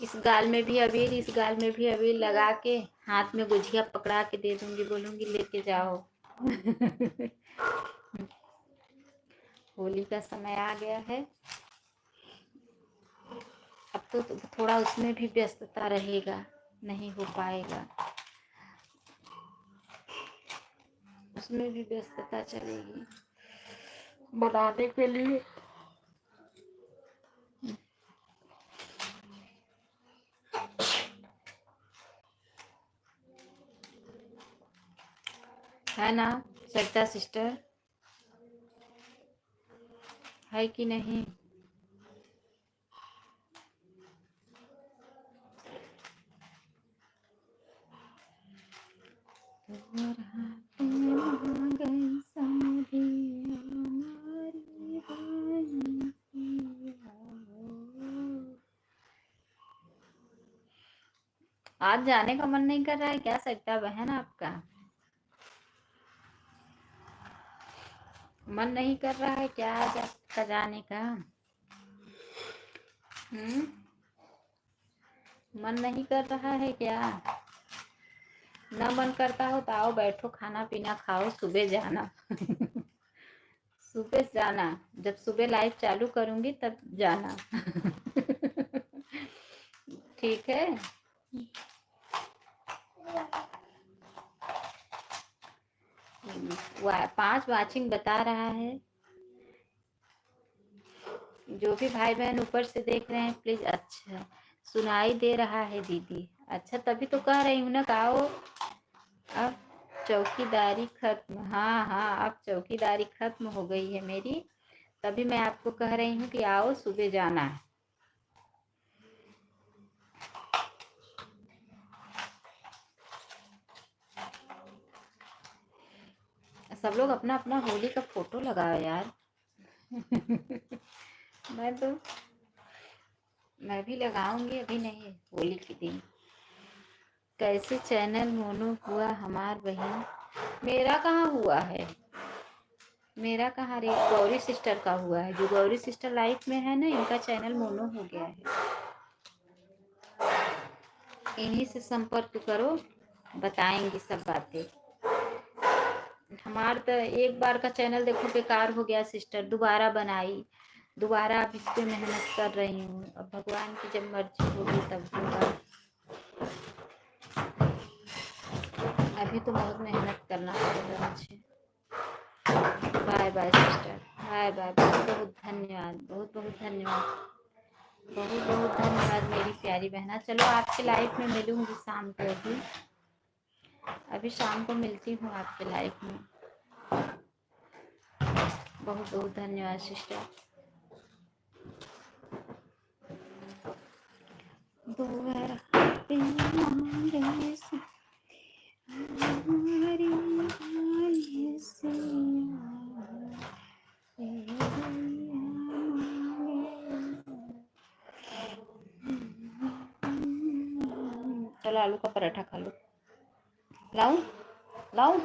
Speaker 1: इस गाल में भी अबीर, इस गाल में भी अबीर लगा के हाथ में गुझिया पकड़ा के दे दूँगी, बोलूँगी लेके जाओ। होली का समय आ गया है, अब तो थोड़ा उसमें भी व्यस्तता रहेगा, नहीं हो पाएगा, उसमें भी व्यस्तता चलेगी बनाने के लिए। है ना सरिता सिस्टर, है कि नहीं? आज जाने का मन नहीं कर रहा है क्या सरिता बहन आपका? मन नहीं कर रहा है क्या आज आपका जाने का? मन नहीं कर रहा है क्या? ना मन करता हो तो आओ, बैठो, खाना पीना खाओ, सुबह जाना। सुबह जाना, जब सुबह लाइव चालू करूंगी तब जाना। ठीक है। 5 वाचिंग बता रहा है। जो भी भाई बहन ऊपर से देख रहे हैं प्लीज, अच्छा सुनाई दे रहा है दीदी, अच्छा तभी तो कह रही हूँ ना, आओ अब चौकीदारी खत्म। हाँ, अब चौकीदारी खत्म हो गई है मेरी, तभी मैं आपको कह रही हूँ कि आओ सुबह जाना है। सब लोग अपना अपना होली का फोटो लगाओ यार। मैं भी लगाऊंगी, अभी नहीं, होली के दिन। कैसे चैनल मोनो हुआ हमार बहन? मेरा कहाँ हुआ है, मेरा कहाँ रे, गौरी सिस्टर का हुआ है। जो गौरी सिस्टर लाइफ में है ना, इनका चैनल मोनो हो गया है। इन्हीं से संपर्क करो, बताएंगी सब बातें। हमार तो एक बार का चैनल देखो बेकार हो गया सिस्टर, दोबारा बनाई, दोबारा अब इस पे मेहनत कर रही हूँ। अब भगवान की जब मर्जी होगी तब होगा। अभी तो बहुत मेहनत करना पड़ेगा मुझे। Bye bye sister, bye bye. बहुत बहुत धन्यवाद, बहुत बहुत धन्यवाद, बहुत बहुत धन्यवाद मेरी प्यारी बहना। चलो आपके लाइफ में मिलूंगी शाम को, अभी शाम को मिलती हूँ आपके लाइफ में। बहुत बहुत धन्यवाद सिस्टर। चलो आलू का पराठा खा लो। लाऊं लाऊं?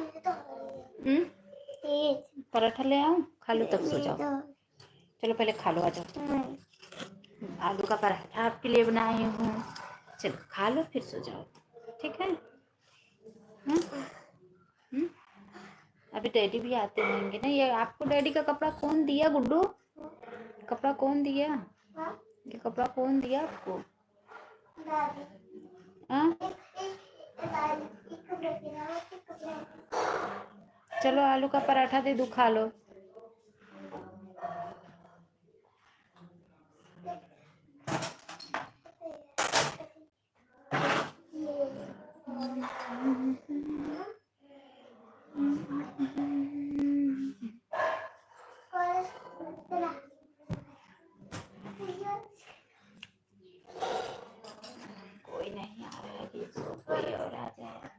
Speaker 1: पराठा ले आऊं? खा लो तब सो जाओ। चलो पहले खा लो, आ जाओ। आलू का पराठा आपके लिए बनाई हूँ, चलो खा लो फिर सो जाओ, ठीक है? अभी डैडी भी आते होंगे ना। ये आपको डैडी का कपड़ा कौन दिया गुड्डू? कपड़ा कौन दिया? ये कपड़ा कौन दिया आपको? चलो आलू का पराठा दे दूं, खा लो। कोई नहीं आ रहा है, कोई और आ जाए।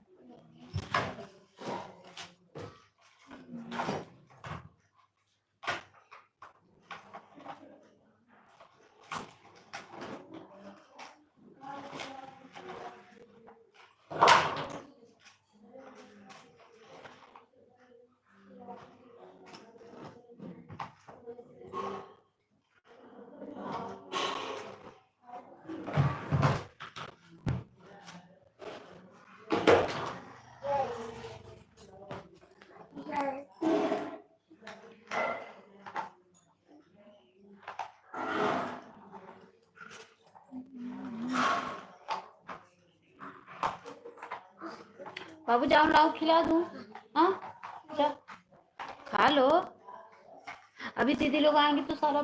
Speaker 1: बाबू जाओ, लाओ खिला दूं। हाँ जा, खा लो। अभी दीदी लोग आएंगे तो सारा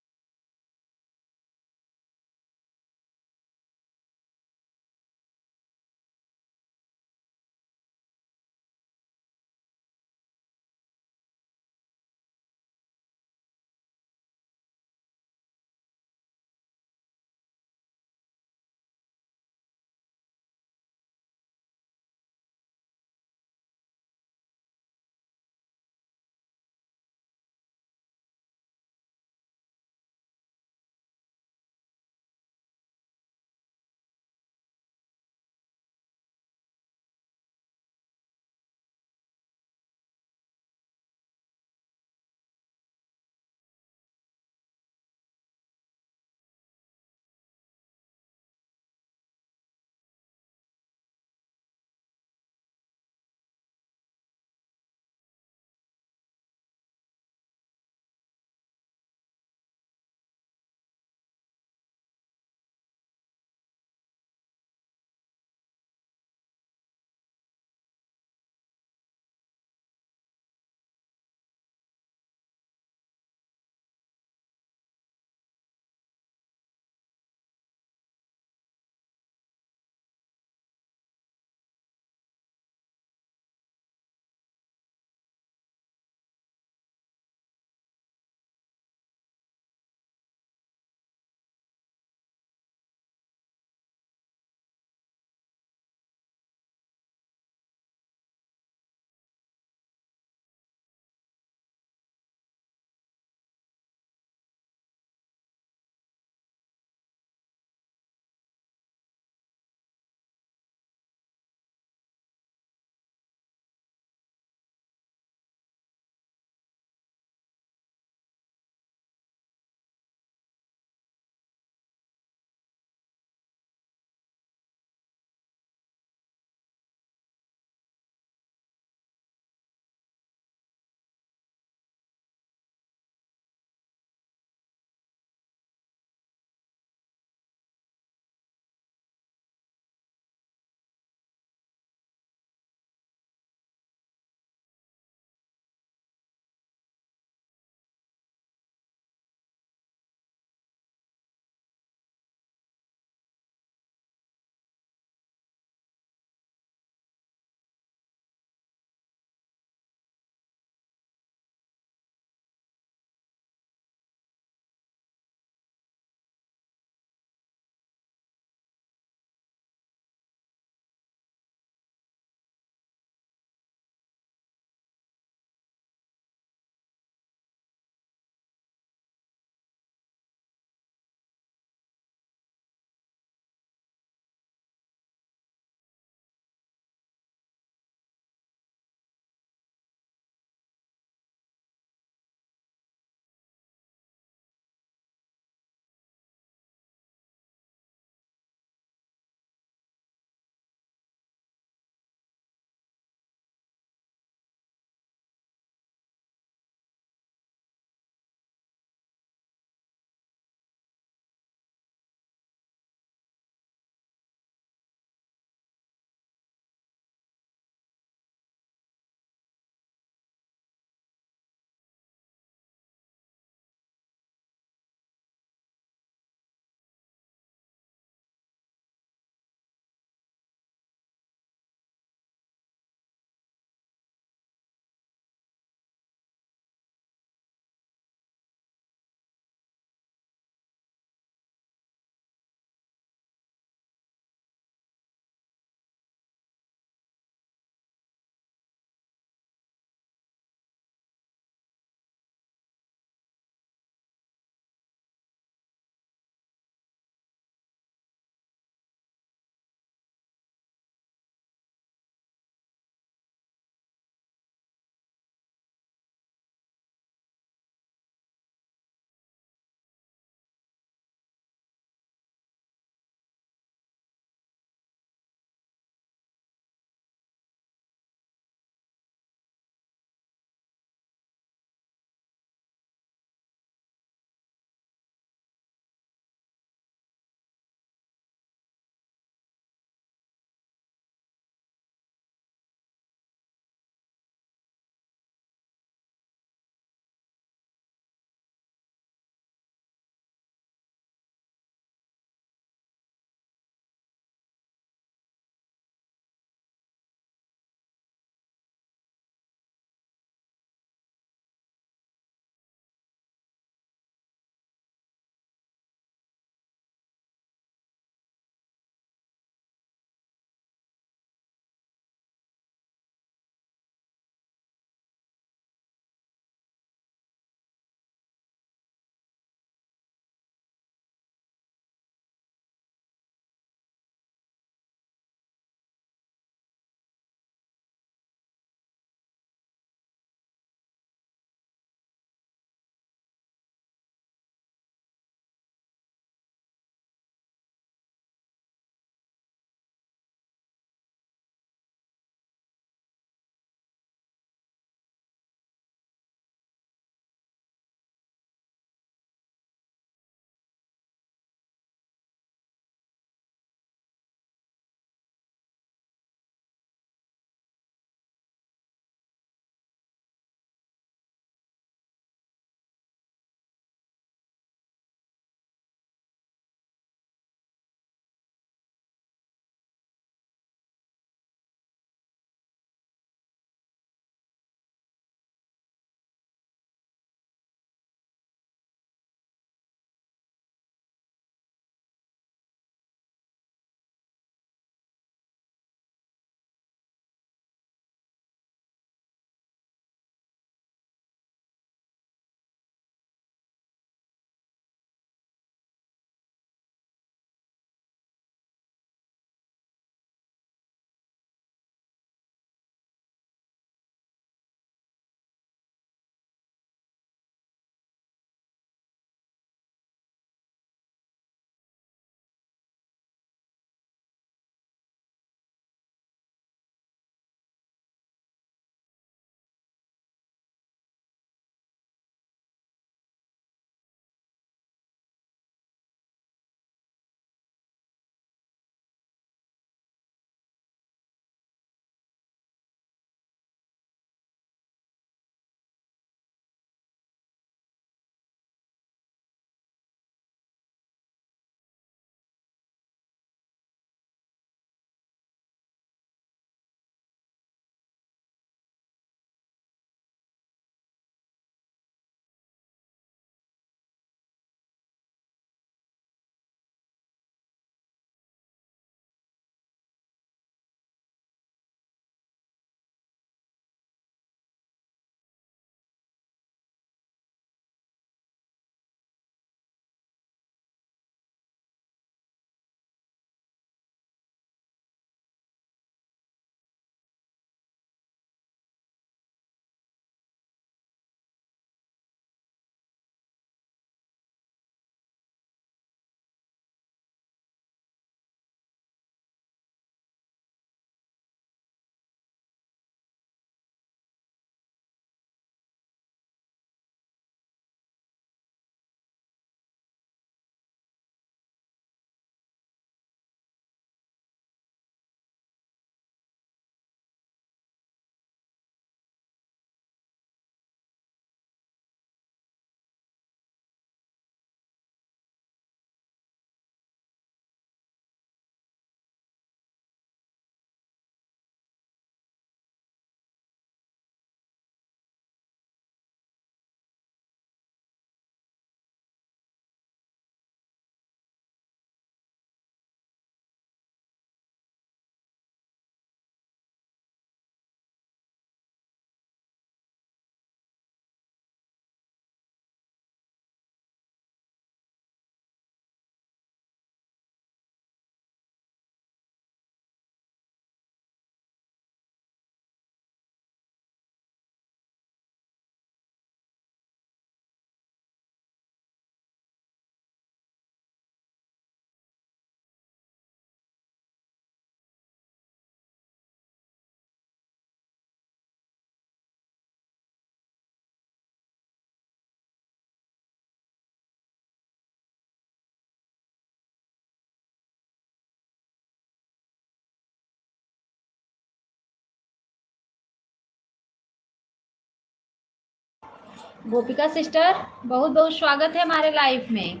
Speaker 1: गोपिका सिस्टर, बहुत बहुत स्वागत है हमारे लाइफ में।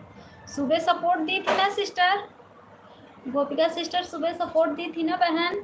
Speaker 1: सुबह सपोर्ट दी थी ना सिस्टर, गोपिका सिस्टर सुबह सपोर्ट दी थी ना बहन।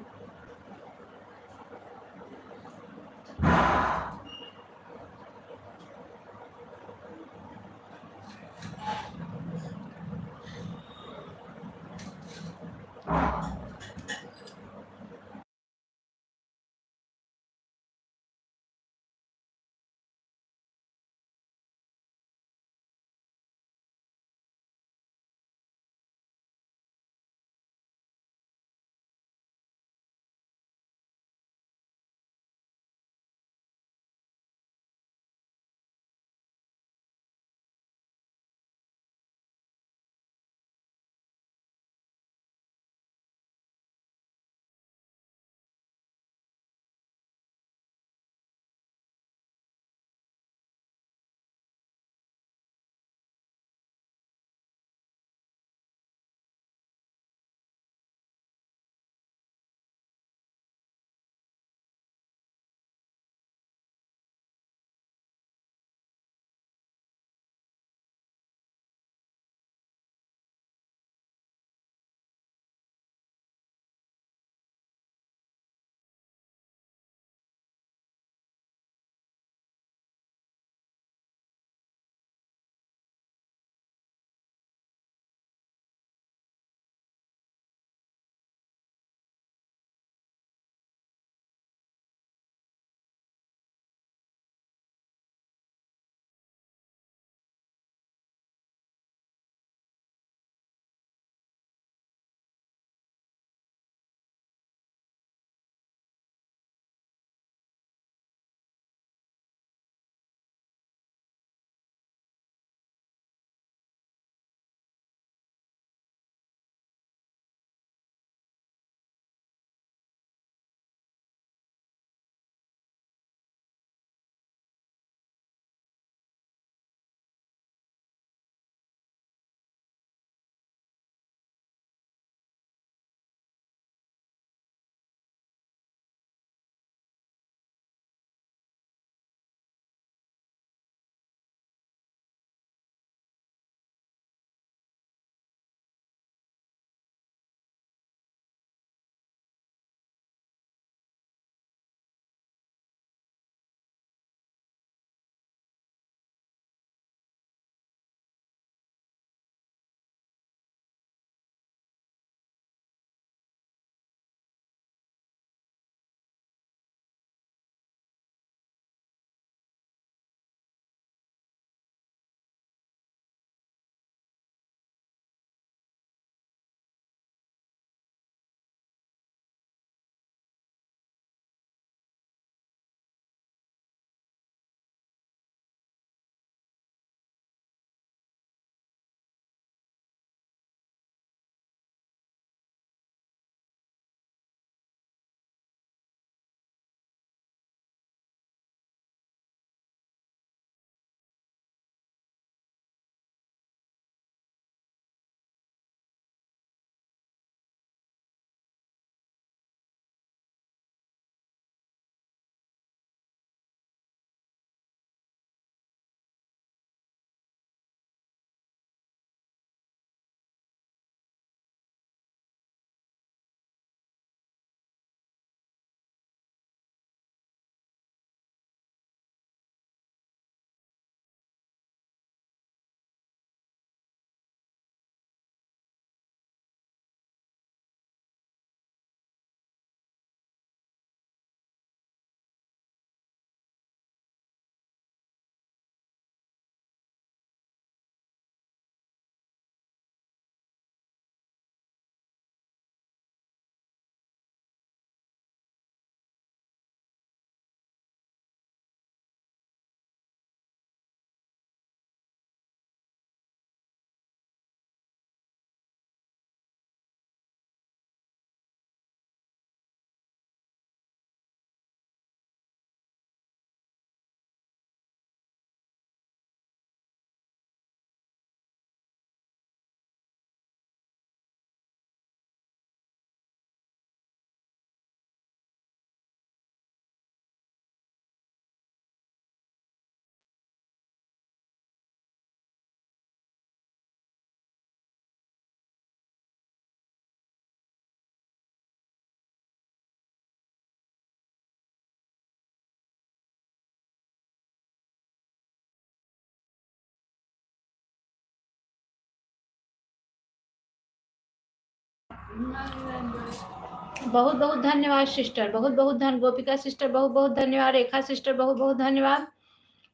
Speaker 1: बहुत बहुत धन्यवाद सिस्टर, बहुत बहुत गोपिका सिस्टर बहुत बहुत धन्यवाद, रेखा सिस्टर बहुत बहुत धन्यवाद,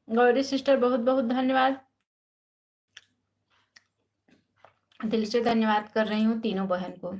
Speaker 1: गौरी सिस्टर बहुत बहुत धन्यवाद। दिल से धन्यवाद कर रही हूँ तीनों बहन को।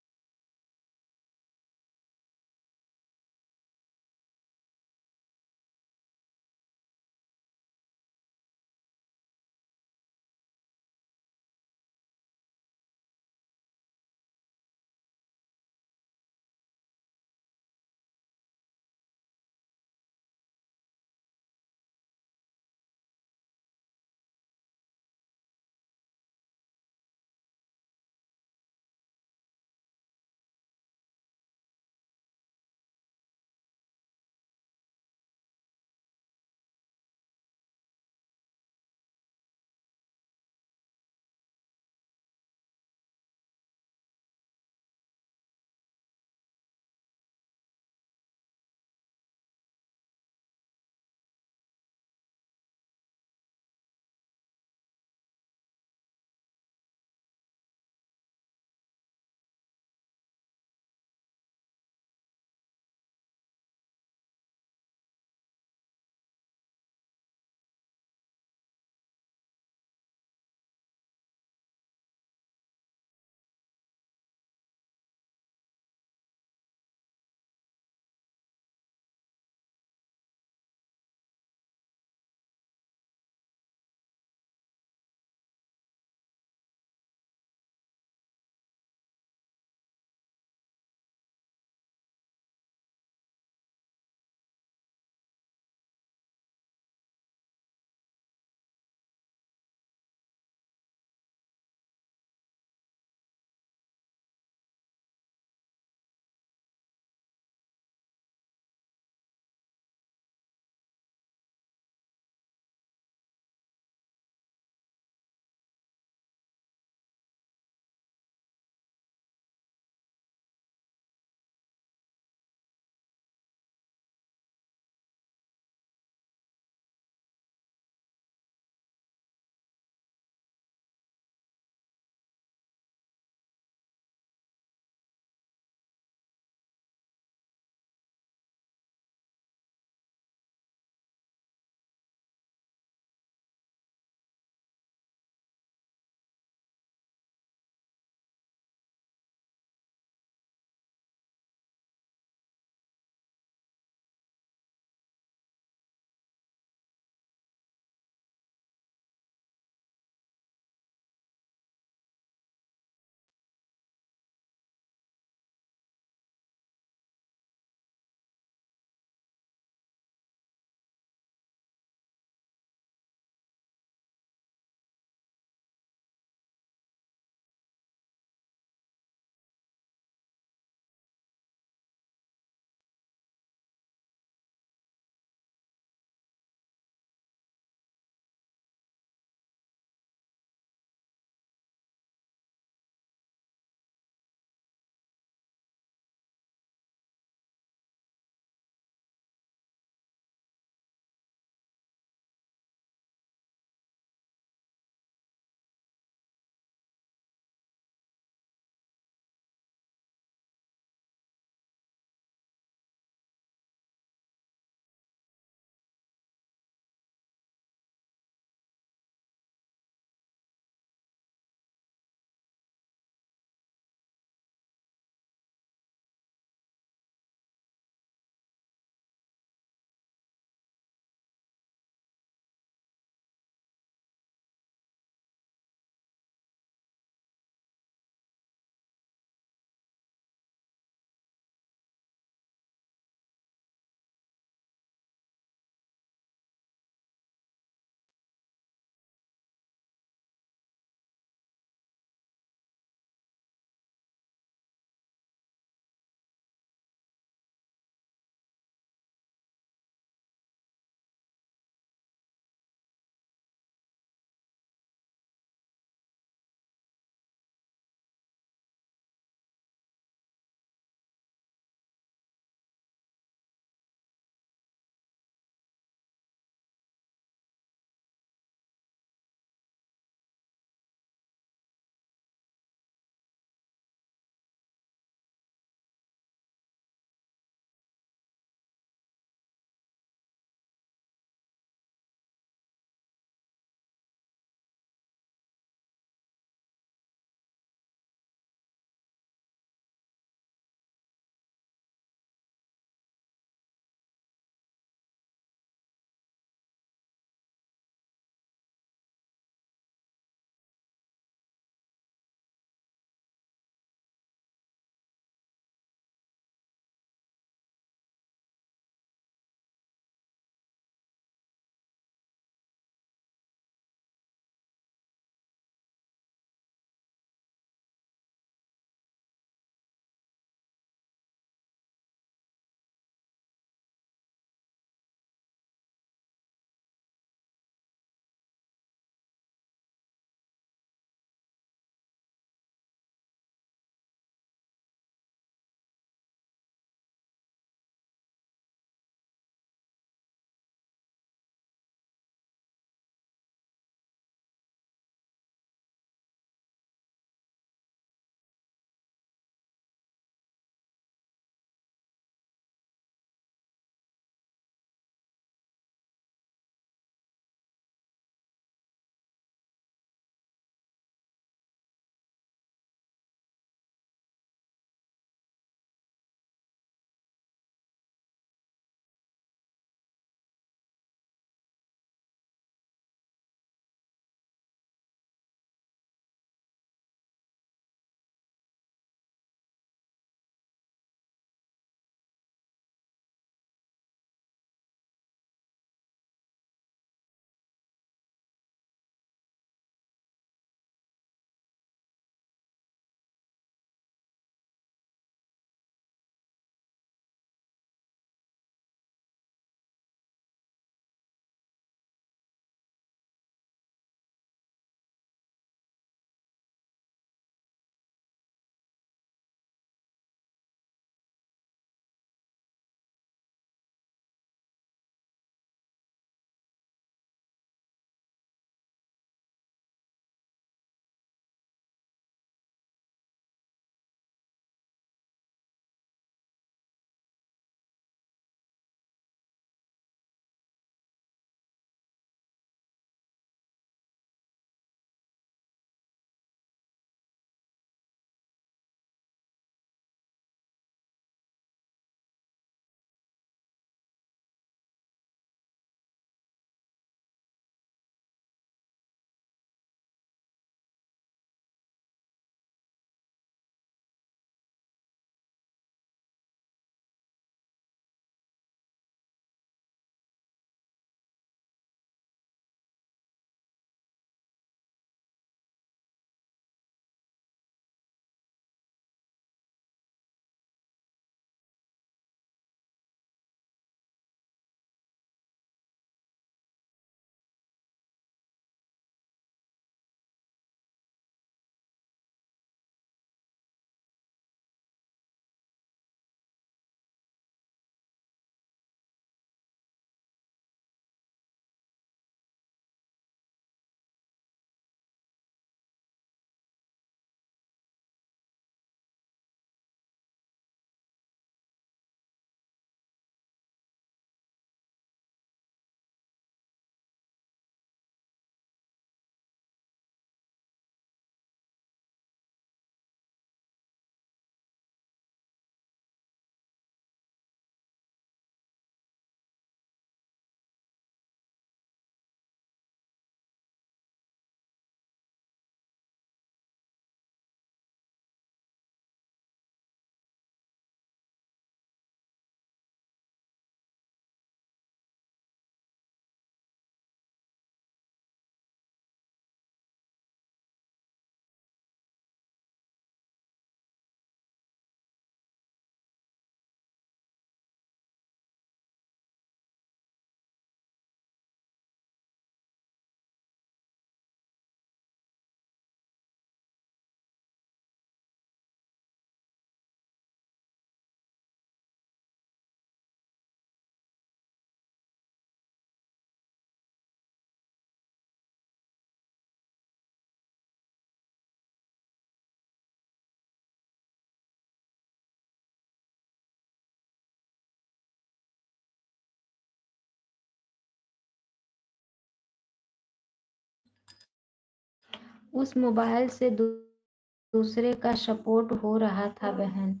Speaker 1: उस मोबाइल से दूसरे का सपोर्ट हो रहा था बहन।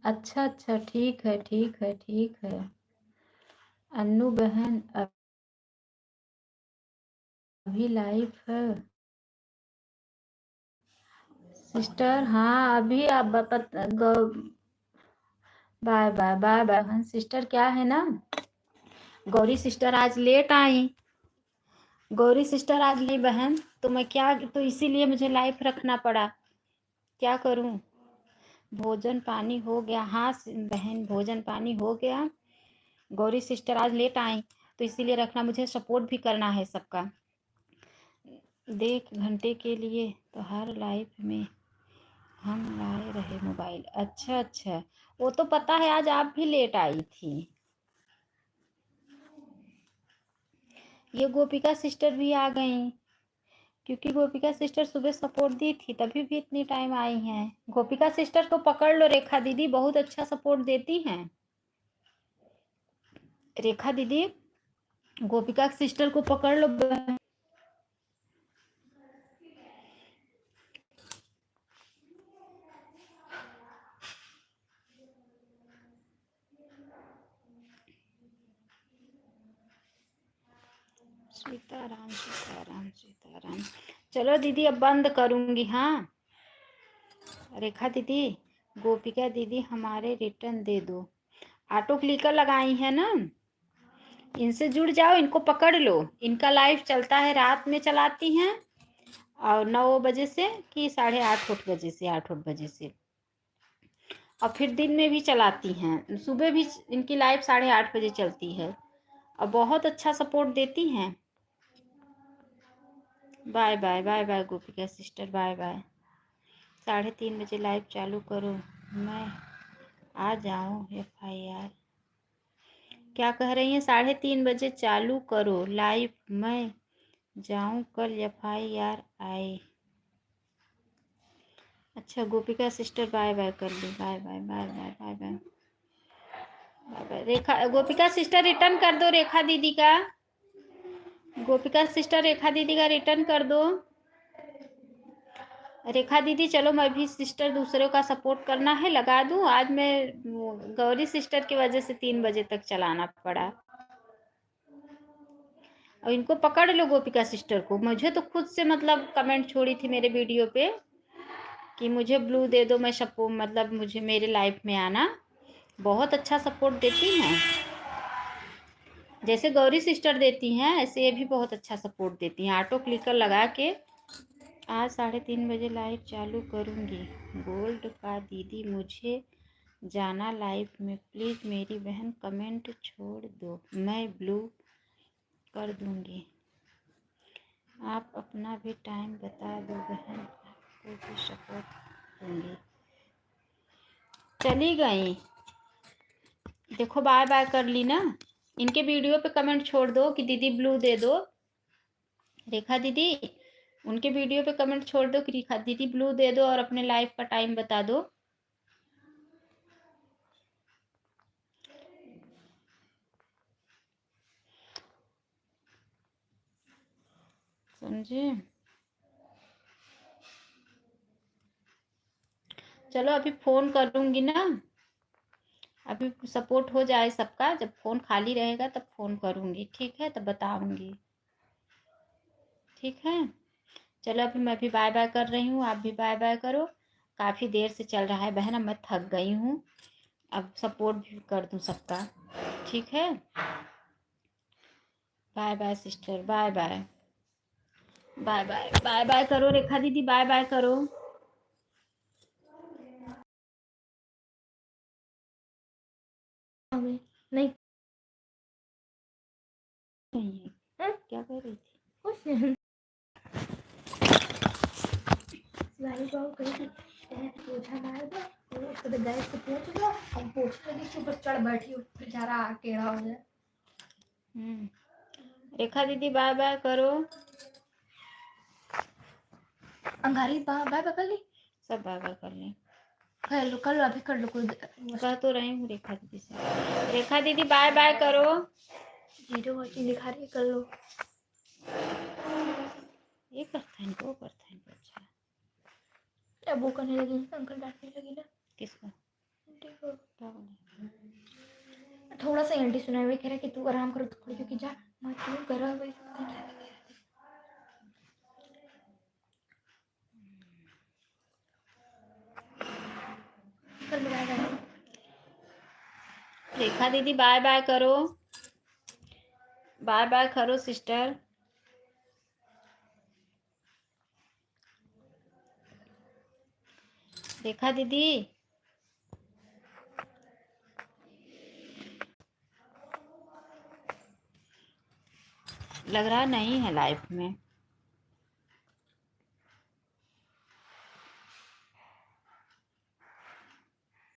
Speaker 1: अच्छा अच्छा, ठीक है ठीक है ठीक है। अन्नू बहन अभी लाइव है सिस्टर। हाँ अभी आप बाय बाय बाय बाय बहन। सिस्टर क्या है ना, गौरी सिस्टर आज लेट आई। गौरी सिस्टर आज नहीं बहन, तो मैं क्या, तो इसीलिए मुझे लाइव रखना पड़ा। क्या करूं। भोजन पानी हो गया। हाँ बहन भोजन पानी हो गया। गौरी सिस्टर आज लेट आई तो इसीलिए रखना, मुझे सपोर्ट भी करना है सबका। देख घंटे के लिए तो हर लाइफ में हम लाए रहे मोबाइल। अच्छा अच्छा, वो तो पता है आज आप भी लेट आई थी। ये गोपिका सिस्टर भी आ गई, क्योंकि गोपिका सिस्टर सुबह सपोर्ट दी थी तभी भी इतनी टाइम आई हैं। गोपिका सिस्टर को पकड़ लो, रेखा दीदी बहुत अच्छा सपोर्ट देती हैं। रेखा दीदी गोपिका सिस्टर को पकड़ लो। सीताराम सीताराम सीताराम। चलो दीदी अब बंद करूंगी। हाँ रेखा दीदी, गोपिका दीदी हमारे रिटर्न दे दो। ऑटो क्लिकर लगाई है ना, इनसे जुड़ जाओ, इनको पकड़ लो। इनका लाइव चलता है, रात में चलाती हैं और 9 बजे से कि 8:30 बजे से 8 बजे से, और फिर दिन में भी चलाती हैं। सुबह भी इनकी लाइव 8:30 बजे चलती है और बहुत अच्छा सपोर्ट देती हैं। बाय बाय बाय बाय गोपिका सिस्टर, बाय बाय। 3:30 बजे लाइव चालू करो, मैं आ जाऊँ FIR। क्या कह रही हैं? 3:30 बजे चालू करो लाइव, मैं जाऊँ कल FIR आए। अच्छा गोपिका सिस्टर बाय बाय कर ली, bye bye bye bye bye bye bye bye. Rekha Gopika sister return कर दो रेखा दीदी का। गोपिका सिस्टर रेखा दीदी का रिटर्न कर दो। रेखा दीदी चलो, मैं भी सिस्टर दूसरे का सपोर्ट करना है, लगा दूं। आज मैं गौरी सिस्टर की वजह से 3 बजे तक चलाना पड़ा। और इनको पकड़ लो गोपिका सिस्टर को। मुझे तो खुद से मतलब कमेंट छोड़ी थी मेरे वीडियो पे कि मुझे ब्लू दे दो, मैं सपोर्ट मतलब मुझे मेरे लाइफ में आना। बहुत अच्छा सपोर्ट देती हैं, जैसे गौरी सिस्टर देती हैं ऐसे ये भी बहुत अच्छा सपोर्ट देती हैं। ऑटो क्लिकर लगा के आज 3:30 बजे लाइव चालू करूँगी। गोल्ड का दीदी मुझे जाना लाइव में, प्लीज़ मेरी बहन कमेंट छोड़ दो, मैं ब्लू कर दूँगी। आप अपना भी टाइम बता दो बहन, आपको भी सपोर्ट दूँगी। चली गई, देखो बाय बाय कर ली ना। इनके वीडियो पे कमेंट छोड़ दो कि दीदी ब्लू दे दो। रेखा दीदी उनके वीडियो पे कमेंट छोड़ दो कि रेखा दीदी ब्लू दे दो और अपने लाइव का टाइम बता दो। समझे? चलो अभी फोन करूंगी ना, अभी सपोर्ट हो जाए सबका, जब फोन खाली रहेगा तब फोन करूंगी, ठीक है? तब बताऊंगी, ठीक है? चलो अभी मैं भी बाय बाय कर रही हूँ, आप भी बाय बाय करो। काफ़ी देर से चल रहा है बहन, अब मैं थक गई हूँ, अब सपोर्ट भी कर दूँ सबका, ठीक है? Bye bye sister, bye bye bye bye bye bye करो रेखा दीदी, बाय बाय करो। नहीं नहीं क्या कर रही थी? कुछ नहीं। शिवानी बहू कही थी पोछा मार दो, तो उसको तो गैस से पोछ लो, अब पोछा लगी उसके ऊपर चढ़ बैठी, बेचारा टेढ़ा हो जाए। रेखा दीदी बाय बाय करो। अंगारी बाय बाय कर ली, सब बाय बाय कर ली। कर लो अभी कर लो, कोई कह तो रही हूँ रेखा दीदी से। रेखा दीदी बाय बाय करो। जीरो वाची दिखा रही, कर लो। ये करता है इनको, वो करता है इनको। अच्छा
Speaker 2: अब वो करने लगी, अंकल डांटने लगी ना।
Speaker 1: किसको?
Speaker 2: आंटी को।
Speaker 1: क्या बोले?
Speaker 2: थोड़ा सा आंटी सुनाए हुए कह रहा कि तू आराम करो तो खड़ी होके जा, मत तू करा भाई। कल बाय बाय।
Speaker 1: रेखा दीदी बाय बाय करो, बाय बाय करो सिस्टर। रेखा दीदी लग रहा नहीं है लाइफ में।